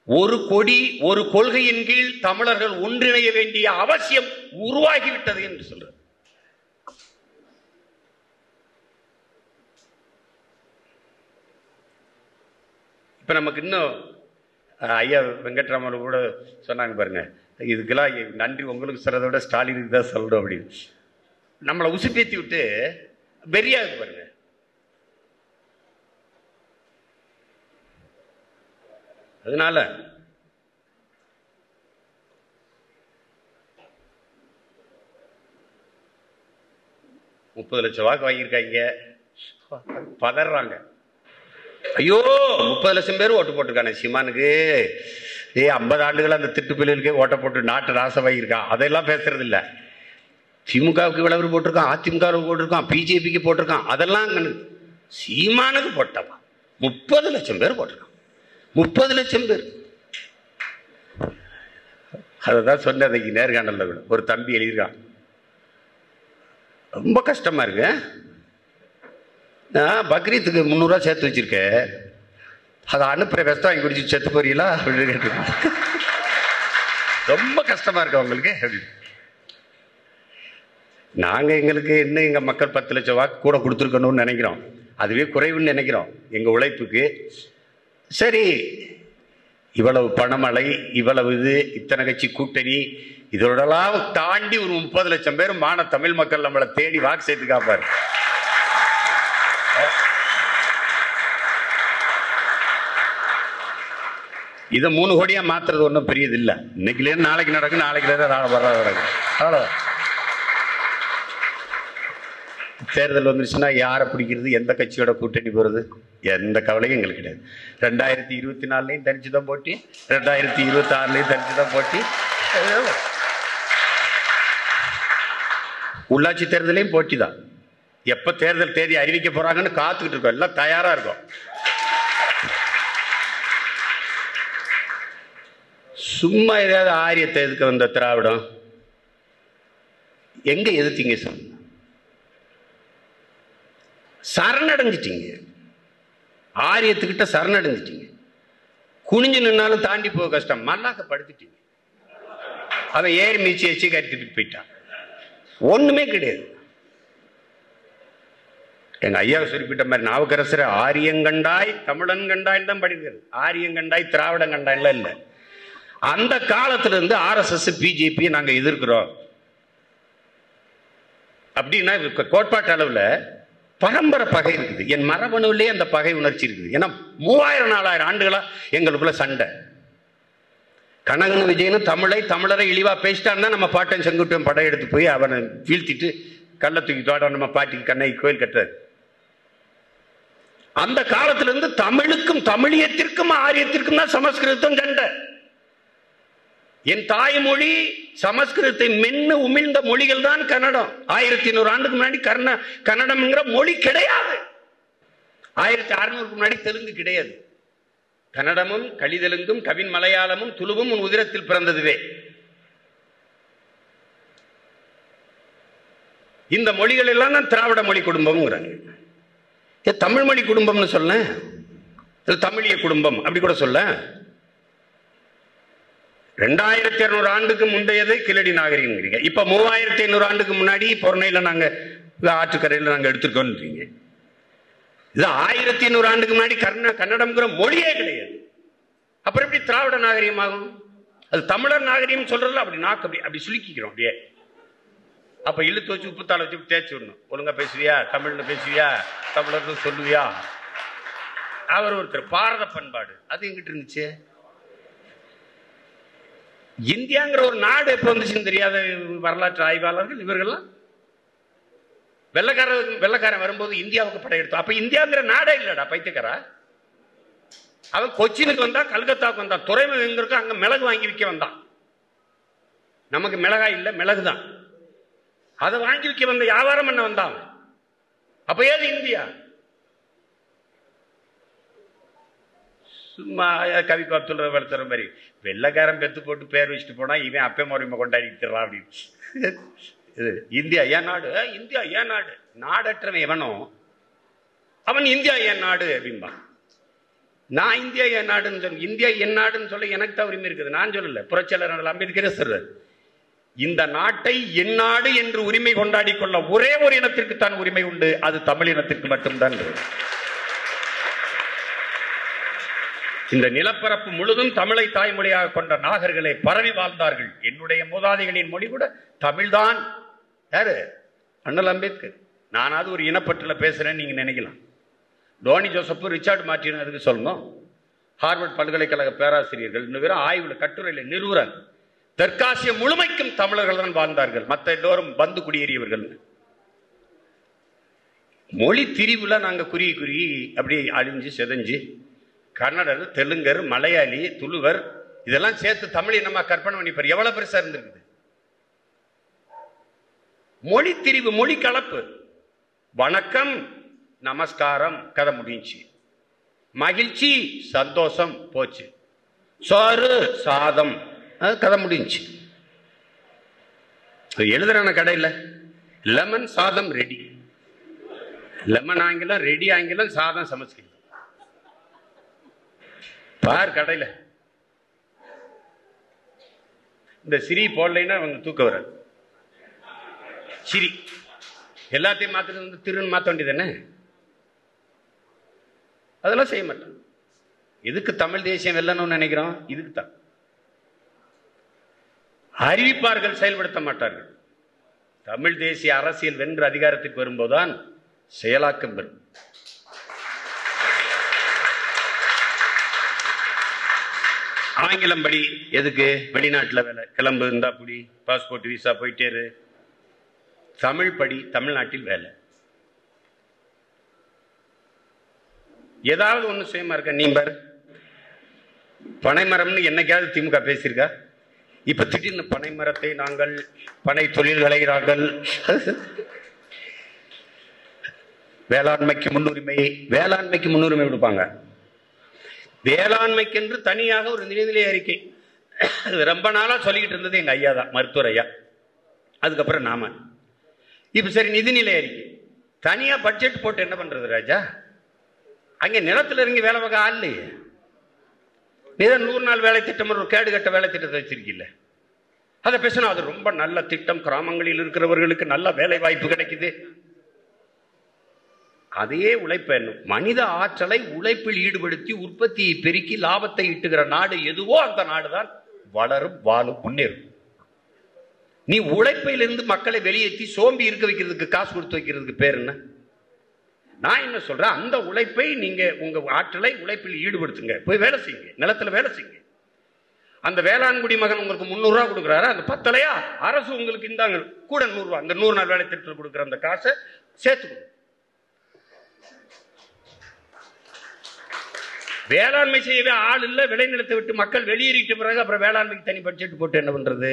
ஒரு கொடி ஒரு கொள்கையின் கீழ் தமிழர்கள் ஒன்றிணைய வேண்டிய அவசியம் உருவாகிவிட்டது என்று சொல்றார். இப்ப நமக்கு இன்னும் ஐயா வெங்கட்ராமன் கூட சொன்னாங்க பாருங்க, இதுக்கெல்லாம் நன்றி உங்களுக்கு சொல்றதை விட ஸ்டாலினுக்கு தான் சொல்லணும் அப்படின்னு. நம்மளை உசுப்பேத்தி விட்டு வெறியாது பாருங்க. அதனால $30 லட்சம் வாக்கு வாங்கியிருக்காங்க, பதறாங்க. ஐயோ 30 லட்சம் பேர் ஓட்டு போட்டிருக்கானே சீமானுக்கு, 50 ஆண்டுகள் அந்த திட்டுப்பிள்ளைகளுக்கே ஓட்ட போட்டு நாட்டு நாசமாயிருக்கான். அதெல்லாம் பேசுறது இல்லை. திமுகவுக்கு இவ்வளவு போட்டிருக்கான், அதிமுகவுக்கு போட்டிருக்கான், பிஜேபிக்கு போட்டிருக்கான், அதெல்லாம் சீமானுக்கு போட்டப்பா 30 லட்சம் பேர் போட்டிருக்கான். 30 லட்சம் பேர். அதான் சொன்னதைக்கு நேர்காணல்ல கூட ஒரு தம்பி எழுதியிருக்கான். ரொம்ப கஷ்டமா இருக்கு. நான் பக்ரீத்துக்கு 300 ரூபா சேர்த்து வச்சிருக்கேன், அதை அனுப்புற கஷ்டம் வாங்கி குடிச்சு செத்து போறீங்களா அப்படின்னு கேட்டு. ரொம்ப கஷ்டமா இருக்கு அவங்களுக்கு அப்படின்னு. நாங்க எங்களுக்கு இன்னும் எங்க மக்கள் 10 லட்சம் வாக்கு கூட கொடுத்துருக்கணும்னு நினைக்கிறோம். அதுவே குறைவுன்னு நினைக்கிறோம் எங்க உழைப்புக்கு. சரி, இவ்வளவு பணமழை, இவ்வளவு இது, இத்தனை கட்சி கூட்டணி, இதோடலாம் தாண்டி ஒரு 30 லட்சம் பேர் மான தமிழ் மக்கள் நம்மளை தேடி வாக்கு சேர்த்து காப்பாரு. இதை 3 கோடியா மாத்துறது ஒன்றும் பெரியது இல்லை. இன்னைக்குல நாளைக்கு நடக்கும், நாளைக்கு நடக்கும். அவ்வளவுதான். தேர்தல் வந்துருச்சுன்னா யாரை பிடிக்கிறது, எந்த கட்சியோட கூட்டணி போறது, எந்த கவலையும் எங்களுக்கு கிடையாது. 2024 தனிச்சுதான் போட்டி, 2026 தனிச்சுதான் போட்டி, உள்ளாட்சி தேர்தலையும் போட்டி தான். எப்ப தேர்தல் தேதி அறிவிக்க போறாங்கன்னு காத்துக்கிட்டு இருக்கோம், எல்லாம் தயாரா இருக்கும். சும்மா ஏதாவது ஆரியத்தை எதுக்க வந்த திராவிடம் எங்க எதிர்த்தீங்க சார்? சரணடைஞ்சிட்டீங்க, ஆரியத்துக்கிட்ட சரணடைஞ்சிட்டீங்க. குனிஞ்சு நின்னாலும் தாண்டி போக கஷ்டம், மல்லாக்க படுத்துட்டீங்க. அவன் ஏறி மீச்சி எச்சி கட்டிட்டு போயிட்டான். ஒண்ணுமே கிடையாது. எங்க ஐயா குறிப்பிட்ட மாதிரி நாவுக்கரசர் ஆரியங்கண்டாய் தமிழன் கண்டாய் தான் படிக்கிறது. ஆரியங்கண்டாய் திராவிடம் கண்டாய்லாம் இல்லை. அந்த காலத்துல இருந்து RSS பிஜேபி நாங்க எதிர்க்கிறோம் அப்படின்னா கோட்பாட்டு அளவுல பரம்பரை பகை இருக்குது. என் மரபணுவிலே அந்த பகை உணர்ச்சி இருக்குது. ஏன்னா 3000-4000 ஆண்டுகளா எங்களுக்குள்ள சண்டை. கனகன் விஜயனும் தமிழரை இழிவா பேசிட்டான்னா நம்ம பாட்டன் செங்குட்டன் படையெடுத்து போய் அவனை வீழ்த்திட்டு கல்லை தூக்கி தோட நம்ம பாட்டிக்கு கண்ணகி கோயில் கட்டுறாரு. அந்த காலத்துல இருந்து தமிழுக்கும் தமிழியத்திற்கும் ஆரியத்திற்கும் தான் சமஸ்கிருதம் சண்டை. என் தாய்மொழி சமஸ்கிருதத்தை மென்னு உமிழ்ந்த மொழிகள் தான் கன்னடம். 1100 ஆண்டுக்கு முன்னாடி கன்னடம்ங்கிற மொழி கிடையாது. 1600 முன்னாடி தெலுங்கு கிடையாது. கன்னடமும் கலிதெலுங்கும் கவின் மலையாளமும் துளுவும் உன் உதிரத்தில் பிறந்ததுவே. இந்த மொழிகள் எல்லாம் தான் திராவிட மொழி குடும்பம்ங்கிறாங்க. தமிழ் மொழி குடும்பம்னு சொல்ல, தமிழிய குடும்பம் அப்படி கூட சொல்ல. 2200 ஆண்டுக்கு முந்தையது கிழடி நாகரிகம். இப்ப 3500 ஆண்டுக்கு முன்னாடி பொருணையில நாங்க ஆற்றுக்கரையில நாங்க எடுத்துருக்கோம்ன்றீங்க. இது 1500 ஆண்டுக்கு முன்னாடி கன்னடம்ங்கிற மொழியே கிடையாது. அப்புறம் எப்படி திராவிட நாகரிகம் ஆகும்? அது தமிழர் நாகரிகம் சொல்றதுல அப்படி நாக்கு அப்படி சுலுக்கிக்கிறோம் அப்படியே. அப்ப இழுத்து வச்சு உப்புத்தாள வச்சு தேய்ச்சி விடணும். ஒழுங்கா பேசுவியா, தமிழ்ல பேசுவியா, தமிழர்னு சொல்லுவியா. அவர் ஒருத்தர் பாரத பண்பாடு அது எங்கிட்ட இருந்துச்சு. இந்தியாங்கிற ஒரு நாடு எப்ப வந்துச்சுன்னு தெரியாத வரலாற்று ஆய்வாளர்கள் இவர்கள்லாம் வெள்ளக்காரன் வரும்போது இந்தியாவுக்கு படையெடுத்தோம். அப்ப இந்தியாங்கிற நாடே இல்லடா பைத்தியக்காரா. அவன் கொச்சினுக்கு வந்தா, கல்கத்தாவுக்கு வந்தான், துறைமுகம் அங்க மிளகு வாங்கி விற்க வந்தான். நமக்கு மிளகாய் இல்ல, மிளகுதான். அதை வாங்கி விற்க வந்த வியாபாரம் பண்ண வந்தான். அப்ப ஏது இந்தியா? சும்மா கவிக்கு அப்துல் வளர்த்துற மாதிரி வெள்ளைக்காரன் பெத்து போட்டு பேர் வச்சுட்டு போனா இவன் அப்பே முறைமை கொண்டாடிட்டுறான் அப்படின்னு. இது இந்தியா ஏன் நாடு, இந்தியா ஏன் நாடு, நாடற்றவன் எவனோ அவன் இந்தியா என் நாடு அப்படின்பா. நான் இந்தியா என் நாடுன்னு சொல்ல, இந்தியா என் நாடுன்னு சொல்ல எனக்கு தான் உரிமை இருக்குது. நான் சொல்லல, புரட்சியாளர் அம்பேத்கரே சொல்றாரு, இந்த நாட்டை என் நாடு என்று உரிமை கொண்டாடி கொள்ள ஒரே ஒரு இனத்திற்கு தான் உரிமை உண்டு, அது தமிழ் இனத்திற்கு மட்டும்தான். இந்த நிலப்பரப்பு முழுதும் தமிழை தாய்மொழியாக கொண்ட நாகர்களே பரவி வாழ்ந்தார்கள். என்னுடைய மூதாதைகளின் மொழி கூட தமிழ்தான். யாரு? அண்ணல் அம்பேத்கர். நானாவது ஒரு இனப்பற்றுல பேசுறேன்னு நீங்க நினைக்கலாம். டோனி ஜோசப், ரிச்சார்ட் மார்ட்டின் அதுக்கு சொல்லணும். ஹார்வர்ட் பல்கலைக்கழக பேராசிரியர்கள் இன்னும் பேரும் ஆய்வுல கட்டுரையில நிறுவுறாங்க, தெற்காசிய முழுமைக்கும் தமிழர்கள் தான் வாழ்ந்தார்கள், மற்ற எல்லோரும் வந்து குடியேறியவர்கள். மொழி திரிவுல நாங்க குறி அப்படி அழிஞ்சு செதஞ்சு கன்னடர், தெலுங்கர், மலையாளி, துளுவர் இதெல்லாம் சேர்த்து தமிழ் இனமா கற்பனை பண்ணிப்பார். எவ்வளவு பெருசா இருந்திருக்குது. மொழி திரிவு, மொழி கலப்பு. வணக்கம், நமஸ்காரம், கதை முடிஞ்சு. மகிழ்ச்சி, சந்தோஷம், போச்சு. சோறு, சாதம், கதை முடிஞ்சு. எழுதுறான கடையில் லெமன் சாதம் ரெடி, லெமன் ஆங்கிலம் ரெடி, ஆங்கிலம் சாதம் சமைச்சு பார் கடையில். இந்த சிரி போடலைன்னா அவங்க தூக்க வராது. சிரி எல்லாத்தையும் மாத்திரம் வந்து திருன்னு மாற்ற வேண்டியதானே. அதெல்லாம் செய்ய மாட்டோம். எதுக்கு தமிழ் தேசியம் வெல்லணும்னு நினைக்கிறோம்? இதுக்கு தான். அறிவிப்பார்கள், செயல்படுத்த மாட்டார்கள். தமிழ் தேசிய அரசியல் வென்று அதிகாரத்துக்கு வரும்போதுதான் செயலாக்கம் பெறும். ஆங்கிலம் படி எதுக்கு? வெளிநாட்டில் வேலை, கிளம்பு, இருந்தா புடி, பாஸ்போர்ட் விசா, போயிட்டேரு. தமிழ் படி, தமிழ்நாட்டில் வேலை. ஏதாவது ஒண்ணு சுயமா இருக்க. நீ பாரு, பனைமரம்னு என்னைக்காவது திமுக பேசியிருக்கா? இப்ப திடீர்னு பனைமரத்தை நாங்கள், பனை தொழில்களை நாங்கள், வேளாண்மைக்கு முன்னுரிமை, வேளாண்மைக்கு முன்னுரிமை கொடுப்பாங்க. வேளாண்மைக்கென்று தனியாக ஒரு நிதிநிலை அறிக்கை ரொம்ப நாளா சொல்லிக்கிட்டு இருந்தது எங்க ஐயா தான், மருத்துவர் ஐயா. அதுக்கப்புறம் நாம இப்ப சரி நிதிநிலை அறிக்கை தனியா பட்ஜெட் போட்டு என்ன பண்றது ராஜா? அங்க நிலத்துல இறங்கி வேலை பார்க்க ஆள் இல்லையே. ஏதோ 100 நாள் வேலை திட்டம், ஒரு கேடு கட்ட வேலை திட்டத்தை வச்சிருக்கீல்ல, அதை பேசணும். அது ரொம்ப நல்ல திட்டம், கிராமங்களில் இருக்கிறவர்களுக்கு நல்ல வேலை வாய்ப்பு கிடைக்குது. அதே உழைப்பு, மனித ஆற்றலை உழைப்பில் ஈடுபடுத்தி உற்பத்தியை பெருக்கி லாபத்தை ஈட்டுகிற நாடு எதுவோ அந்த நாடுதான் வளரும், வாழும், முன்னேறும். நீ உழைப்பிலிருந்து மக்களை வெளியேற்றி சோம்பி இருக்க வைக்கிறதுக்கு, காசு கொடுத்து வைக்கிறதுக்கு பேர் என்ன? நான் என்ன சொல்றேன், அந்த உழைப்பை நீங்க உங்க ஆற்றலை உழைப்பில் ஈடுபடுத்துங்க, போய் வேலை செய்யுங்க, நிலத்துல வேலை செய்யுங்க. அந்த வேளாண்குடி மகன் உங்களுக்கு 300 ரூபா கொடுக்குறாரு, அந்த பத்தலையா அரசு உங்களுக்கு இந்தாங்க கூட 100 ரூபா, அந்த 100 நாள் வேலை திட்டத்தில் கொடுக்குற அந்த காசை சேர்த்துக்கணும். வேளாண்மை செய்யவே ஆள் இல்ல, விளைநிலத்தை விட்டு மக்கள் வெளியேறிட்ட பிறகு அப்புறம் வேளாண்மைக்கு தனி பட்ஜெட் போட்டு என்ன பண்றது?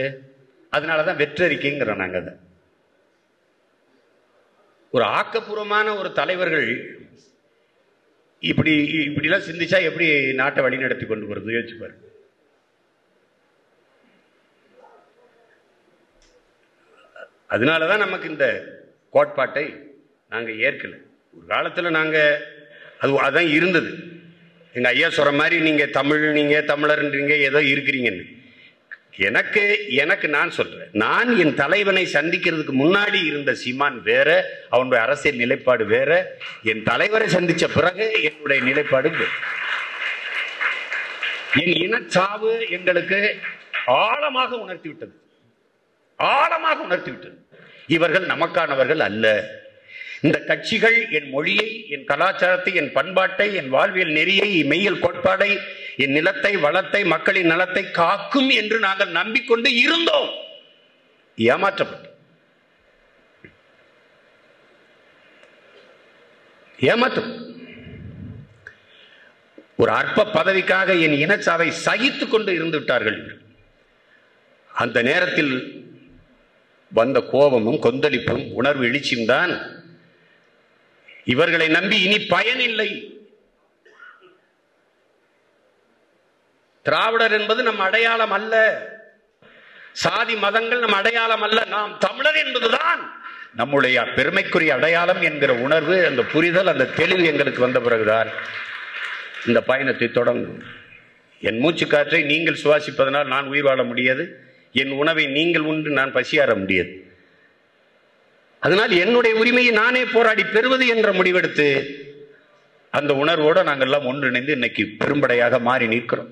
அதனாலதான் வெற்றறிக்கைங்கிறோம் நாங்க. அதை ஒரு ஆக்கப்பூர்வமான ஒரு தலைவர்கள் இப்படிலாம் சிந்திச்சா எப்படி நாட்டை வழிநடத்தி கொண்டு வருது யோசிச்சுப்பாரு. அதனாலதான் நமக்கு இந்த கோட்பாட்டை நாங்க ஏற்கல. ஒரு காலத்துல நாங்க அதான் இருந்தது. எங்க ஐயா சொல்ற மாதிரி நீங்க தமிழ், நீங்க தமிழர்ன்றீங்க, ஏதோ இருக்கிறீங்கன்னு. எனக்கு நான் சொல்றேன், நான் என் தலைவனை சந்திக்கிறதுக்கு முன்னாடி இருந்த சீமான் வேற, அவனுடைய அரசியல் நிலைப்பாடு வேற. என் தலைவரை சந்திச்ச பிறகு என்னுடைய நிலைப்பாடு வேற. என் இனச்சாவு எங்களுக்கு ஆழமாக உணர்த்தி விட்டது, ஆழமாக உணர்த்தி விட்டது. இவர்கள் நமக்கானவர்கள் அல்ல. இந்த கட்சிகள் என் மொழியை, என் கலாச்சாரத்தை, என் பண்பாட்டை, என் வாழ்வியல் நெறியை, மெய்யல் கோட்பாடை, என் நிலத்தை, வளத்தை, மக்களின் நலத்தை காக்கும் என்று நாங்கள் நம்பிக்கொண்டு இருந்தோம். ஏமாற்றப்பட்டோம். ஏமாற்றம். ஒரு அற்ப பதவிக்காக என் இனச்சாவை சகித்துக் கொண்டு இருந்து விட்டார்கள். அந்த நேரத்தில் வந்த கோபமும் கொந்தளிப்பும் உணர்வு எழுச்சியும் தான் இவர்களை நம்பி இனி பயனில்லை. திராவிடர் என்பது நம் அடையாளம் அல்ல, சாதி மதங்கள் நம் அடையாளம் அல்ல, நாம் தமிழர் என்பதுதான் நம்முடைய பெருமைக்குரிய அடையாளம் என்கிற உணர்வு, அந்த புரிதல், அந்த தெளிவு எங்களுக்கு வந்த பிறகுதான் இந்த பயணத்தை தொடங்கும். என் மூச்சு காற்றை நீங்கள் சுவாசிப்பதனால் நான் உயிர் வாழ முடியாது, என் உணவை நீங்கள் உண்டு நான் பசியாற முடியாது. அதனால் என்னுடைய உரிமையை நானே போராடி பெறுவது என்ற முடிவெடுத்து அந்த உணர்வோடு நாங்கள் எல்லாம் ஒன்றிணைந்து இன்னைக்கு பெரும்படையாக மாறி நிற்கிறோம்.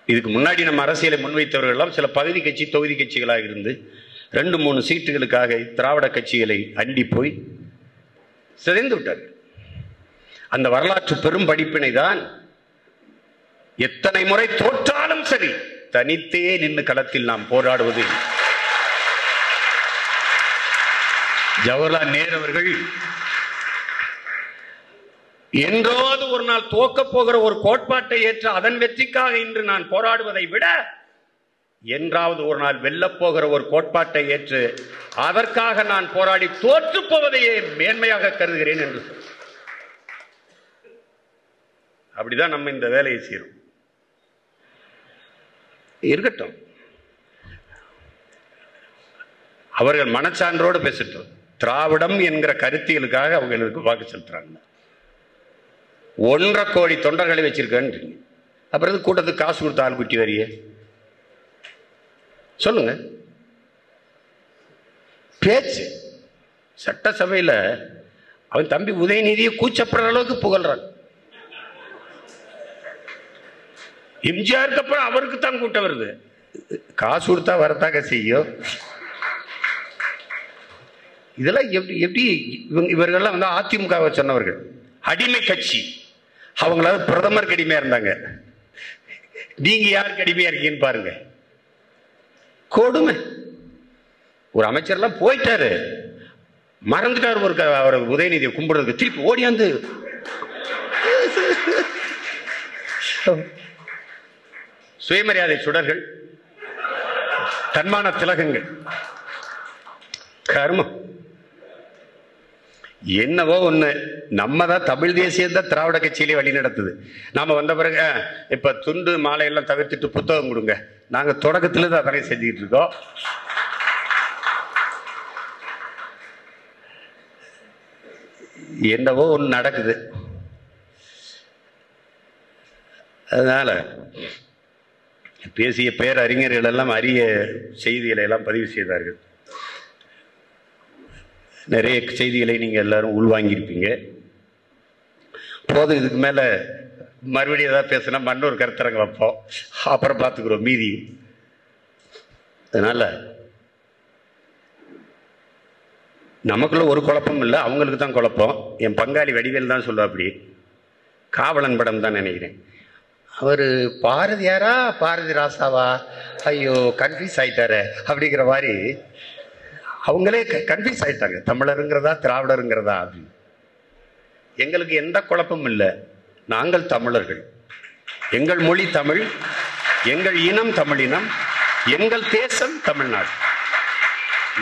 இதுக்கு முன்னாடி நம்ம அரசியலை முன்வைத்தவர்கள் எல்லாம் சில பகுதி கட்சி தொகுதி கட்சிகளாக இருந்து 2-3 சீட்டுகளுக்காக திராவிட கட்சிகளை அண்டி போய் சிதைந்து விட்டார். அந்த வரலாற்று பெரும் படிப்பினை தான் எத்தனை முறை தோற்றாலும் சரி தனித்தே நின்று களத்தில் நாம் போராடுவது. ஜவஹர்லால் நேரு அவர்கள் என்றாவது ஒரு நாள் தோக்க போகிற ஒரு கோட்பாட்டை ஏற்று அதன் வெற்றிக்காக இன்று நான் போராடுவதை விட என்றாவது ஒரு நாள் வெல்லப் போகிற ஒரு கோட்பாட்டை ஏற்று அதற்காக நான் போராடி தோற்று போவதையே மேன்மையாக கருதுகிறேன் என்று சொல். அப்படிதான் நம்ம இந்த வேலையை செய்யறோம். இருக்கட்டும், அவர்கள் மனச்சான்றோடு பேசட்டும். திராவிடம் என்கிற கருத்தியலுக்காக அவங்களுக்கு வாக்கு செலுத்துறாங்க. 1.5 கோடி தொண்டர்களை வச்சிருக்கேன். அப்புறம் கூட்டத்துக்கு காசு கொடுத்த ஆள் குட்டி வரிய சொல்லுங்க. பேச்சு சட்டசபையில் அவன் தம்பி உதயநிதியை கூச்சப்படுற அளவுக்கு புகழ்றான். எம்ஜிஆருக்கு அப்புறம் அவருக்கு தான் கூட்டம் வருது. காசு கொடுத்தா வரத்தாக்க செய்யும். இதெல்லாம் எப்படி இவர்கள்லாம் வந்து அதிமுகவை சொன்னவர்கள் அடிமை கட்சி. அவங்களாவது பிரதமருக்கு அடிமையா இருந்தாங்க. நீங்க யாருக்கு அடிமையா இருக்கீங்கன்னு பாருங்க. கொடுமை. ஒரு அமைச்சர்லாம் போயிட்டாரு, மறந்துட்டாரு ஒரு அவர் உதயநிதியை கும்பிடுறதுக்கு. திருப்பி ஓடியாந்து சுயமரியாதை சுடர்கள், தன்மான திலகங்கள். கர்மம் என்னவோ ஒண்ணு. நம்ம தான் தமிழ் தேசியத்தை திராவிட கட்சியிலே வழி நடத்துது. நாம வந்த பிறகு இப்ப துண்டு மாலை எல்லாம் தவிர்த்துட்டு புத்தகம் கொடுங்க. நாங்க தொடக்கத்துல தான் அதனை செஞ்சுக்கிட்டு இருக்கோம். என்னவோ ஒண்ணு நடக்குது. அதனால பேசிய பேரறிஞர்கள் எல்லாம் அரிய செய்திகளை எல்லாம் பதிவு செய்தார்கள். நிறைய செய்திகளை நீங்கள் எல்லாரும் உள்வாங்கியிருப்பீங்க. போதும், இதுக்கு மேலே மறுபடியும் ஏதாவது பேசினா மண்ணூர் கருத்தரங்க வைப்போம், அப்புறம் பார்த்துக்கிறோம் மீதி. அதனால நமக்குள்ள ஒரு குழப்பம் இல்லை, அவங்களுக்கு தான் குழப்பம். என் பங்காளி வடிவேல் தான் சொல்லுவா, அப்படி காவலன் படம் தான் நினைக்கிறேன். அவர் பாரதியாரா பாரதி ராசாவா, ஐயோ கன்ஃபியூஸ் ஆயிட்டாரு அப்படிங்கிற மாதிரி அவங்களே கன்ஃபியூஸ் ஆயிட்டாங்க. தமிழருங்கிறதா திராவிடருங்கிறதா அப்படின்னு. எங்களுக்கு எந்த குழப்பமும் இல்லை. நாங்கள் தமிழர்கள், எங்கள் மொழி தமிழ், எங்கள் இனம் தமிழினம், எங்கள் தேசம் தமிழ்நாடு.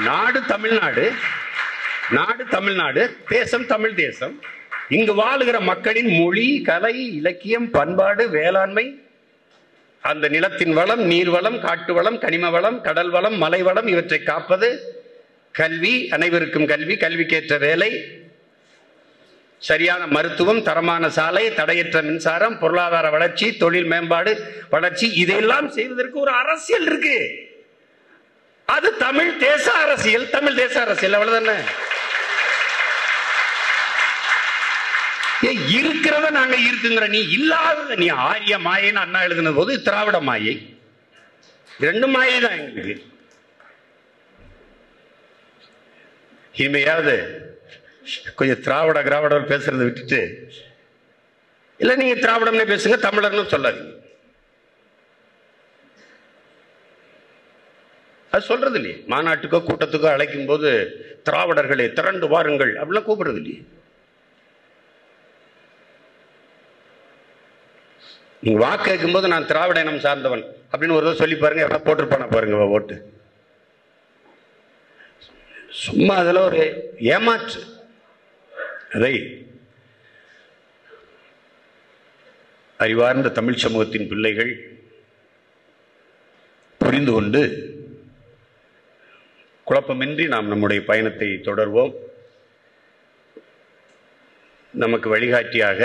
நாடு தமிழ்நாடு, நாடு தமிழ்நாடு, தேசம் தமிழ் தேசம். இங்கு வாழுகிற மக்களின் மொழி, கலை, இலக்கியம், பண்பாடு, வேளாண்மை, அந்த நிலத்தின் வளம், நீர் வளம், காட்டு வளம், கனிம வளம், கடல் வளம், மலை வளம், இவற்றை காப்பது, கல்வி, அனைவருக்கும் கல்வி, கல்விக்கேற்ற வேலை, சரியான மருத்துவம், தரமான சாலை, தடையற்ற மின்சாரம், பொருளாதார வளர்ச்சி, தொழில் மேம்பாடு வளர்ச்சி, இதையெல்லாம் செய்வதற்கு ஒரு அரசியல் இருக்கு. அது தமிழ் தேச அரசியல், தமிழ் தேச அரசியல். அவ்வளவுதானே. இருக்கிறத நாங்க இருக்குங்கிற, நீ இல்லாத, நீ ஆரிய மாயைன்னு அண்ணா எழுதின போது திராவிட மாயை, 2 மாயை தான் எங்களுக்கு. இனிமையாவது கொஞ்சம் திராவிடர் பேசுறதை விட்டுட்டு, இல்ல நீங்க திராவிடம்னே பேசுங்க, தமிழர்னு சொல்லாதீங்க. அது சொல்றது இல்லையே. மாநாட்டுக்கோ கூட்டத்துக்கோ அழைக்கும் போது திராவிடர்களே திரண்டு வாருங்கள் அப்படிலாம் கூப்பிடுறது இல்லையே. நீங்க வாக்கு கேட்கும் போது நான் திராவிட இனம் சார்ந்தவன் அப்படின்னு ஒரு சொல்லி பாருங்க, எவ்வளவு போட்டிருப்பான பாருங்க ஓட்டு. சும்மா அதில் ஒரு ஏமாற்று. அதை அறிவார்ந்த தமிழ் சமூகத்தின் பிள்ளைகள் புரிந்து கொண்டு குழப்பமின்றி நாம் நம்முடைய பயணத்தை தொடர்வோம். நமக்கு வழிகாட்டியாக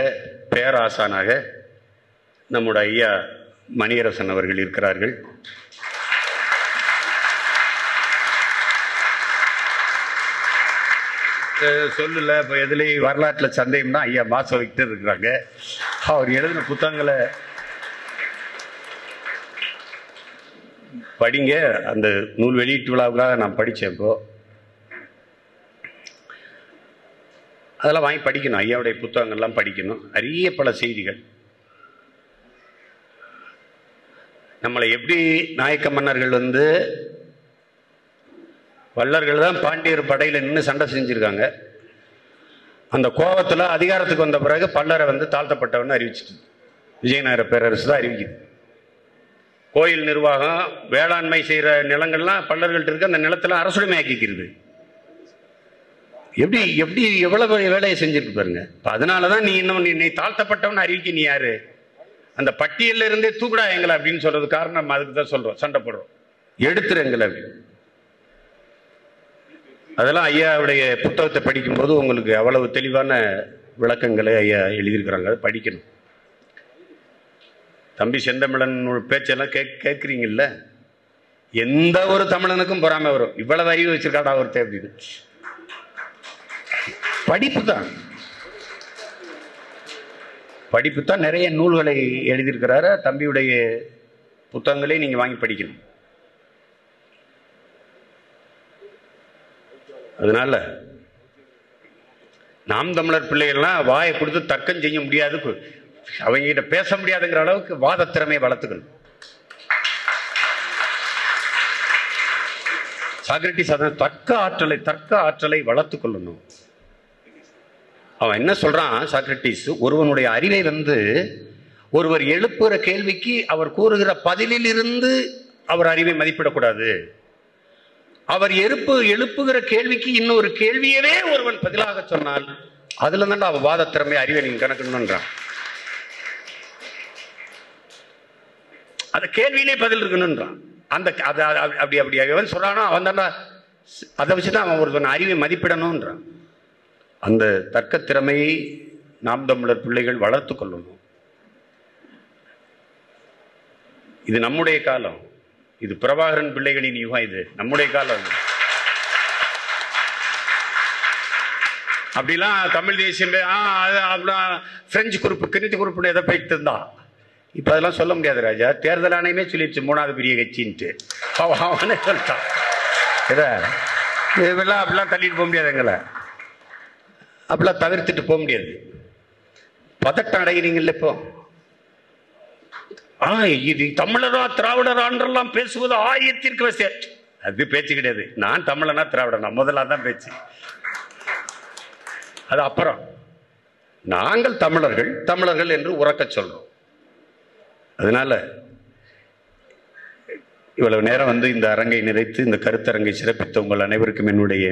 பேராசானாக நம்முடைய ஐயா மணியரசன் அவர்கள் இருக்கிறார்கள். சொல்லல இப்போ எதுலேயும் வரலாற்றில் சந்தேகம்னா ஐயா மாச விக்டர் இருக்கிறாங்க. அவர் எழுதின புத்தகங்களை படிங்க. அந்த நூல் வெளியீட்டு விழாவுக்காக நான் படித்தேன். இப்போ அதெல்லாம் வாங்கி படிக்கணும். ஐயாவுடைய புத்தகங்கள்லாம் படிக்கணும். அரிய பல செய்திகள். நம்மளை எப்படி நாயக்க மன்னர்கள் வந்து வள்ளர்கள் தான் பாண்டியர் படையில் நின்று சண்டை செஞ்சுருக்காங்க. அந்த கோபத்தில் அதிகாரத்துக்கு வந்த பிறகு பல்லரை வந்து தாழ்த்தப்பட்டவன்னு அறிவிச்சிட்டு விஜயநகர பேரரசு தான் அறிவிக்குது. கோயில் நிர்வாகம் வேளாண்மை செய்கிற நிலங்கள்லாம் பல்லர்கள்ட்ட இருக்கு. அந்த நிலத்தில் அரசுடைமை ஆக்கிக்கிறது. எப்படி எப்படி எவ்வளவு வேலையை செஞ்சுட்டு பாருங்க. அதனால தான் நீ இன்னும் நீ தாழ்த்தப்பட்டவன்னு அறிவிக்க நீ யாரு? அந்த பட்டியலில் இருந்தே தூக்குடா எங்களை அப்படின்னு சொல்றது காரணம் அதுக்கு தான் சொல்றோம். சண்டை போடுறோம், எடுத்துரு எங்களை அப்படின்னு. அதெல்லாம் ஐயாவுடைய புத்தகத்தை படிக்கும்போது உங்களுக்கு அவ்வளவு தெளிவான விளக்கங்களை ஐயா எழுதியிருக்கிறாங்க. அதை படிக்கணும். தம்பி செந்தமிழன் பேச்செல்லாம் கேட்குறீங்கல்ல, எந்த ஒரு தமிழனுக்கும் பொறாமை வரும். இவ்வளவு அறிவு வச்சிருக்காடா ஒருத்தர் அப்படின்னு. படிப்பு தான் நிறைய நூல்களை எழுதியிருக்கிறாரு. தம்பியுடைய புத்தகங்களை நீங்க வாங்கி படிக்கணும். அதனால நாம் தமிழர் பிள்ளைகள்லாம் வாயை கொடுத்து தர்க்கம் செய்ய முடியாது, அவங்க கிட்ட பேச முடியாதுங்கிற அளவுக்கு வாத திறமையை வளர்த்துக்கணும். சாக்ரட்டிஸ் அதான் தர்க்க ஆற்றலை வளர்த்துக் கொள்ளணும். அவன் என்ன சொல்றான் சாக்ரட்டிஸ், ஒருவனுடைய அறிவை வந்து ஒருவர் எழுப்புகிற கேள்விக்கு அவர் கூறுகிற பதிலில் இருந்து அவர் அறிவை மதிப்பிடக்கூடாது. அவர் எழுப்புகிற கேள்விக்கு இன்னொரு கேள்வியவே ஒருவன் பதிலாக சொன்னால் அதுல தான் அவன் வாத திறமை அறிவை நீங்க கணக்கணும்ன்றான். அந்த கேள்வியிலே பதில் இருக்கணும்ன்றான். அந்த அப்படி எவன் சொல்றானோ அவன் தானே அதை வச்சுதான் அவன் ஒருவன் அறிவை மதிப்பிடணும்ன்றான். அந்த தர்க்க திறமையை நாம் தமிழர் பிள்ளைகள் வளர்த்து கொள்ளணும். இது நம்முடைய காலம். இது பிரபாகரன் பிள்ளைகளின் யுகம். இது நம்முடைய காலம். அப்படிலாம் தமிழ் தேசியம் பிரெஞ்சு குறிப்பு கிணித்து குறிப்புன்னு எதை போயிட்டு இருந்தா இப்ப அதெல்லாம் சொல்ல முடியாது ராஜா. தேர்தல் ஆணையமே சொல்லிடுச்சு 3வது பெரிய கட்சின்ட்டு. அவனே சொல்லிட்டான். இதெல்லாம் அப்படிலாம் தள்ளிட்டு போக முடியாது. எங்களை அப்படிலாம் தவிர்த்துட்டு போக முடியாது. பதட்டம் அடைகிறீங்கல்ல இப்போ. இது தமிழரா திராவிடரான்றெல்லாம் பேசுவது ஆயத்திற்கு வசதி. அது பேச்சு கிடையாது. நான் தமிழனா திராவிடனா முதல்ல தான் பேச்சு. அது அப்புறம் நாங்கள் தமிழர்கள் என்று உறக்க சொல்றோம். அதனால இவ்வளவு நேரம் வந்து இந்த அரங்கை நிறைத்து இந்த கருத்தரங்கை சிறப்பித்த உங்கள் அனைவருக்கும் என்னுடைய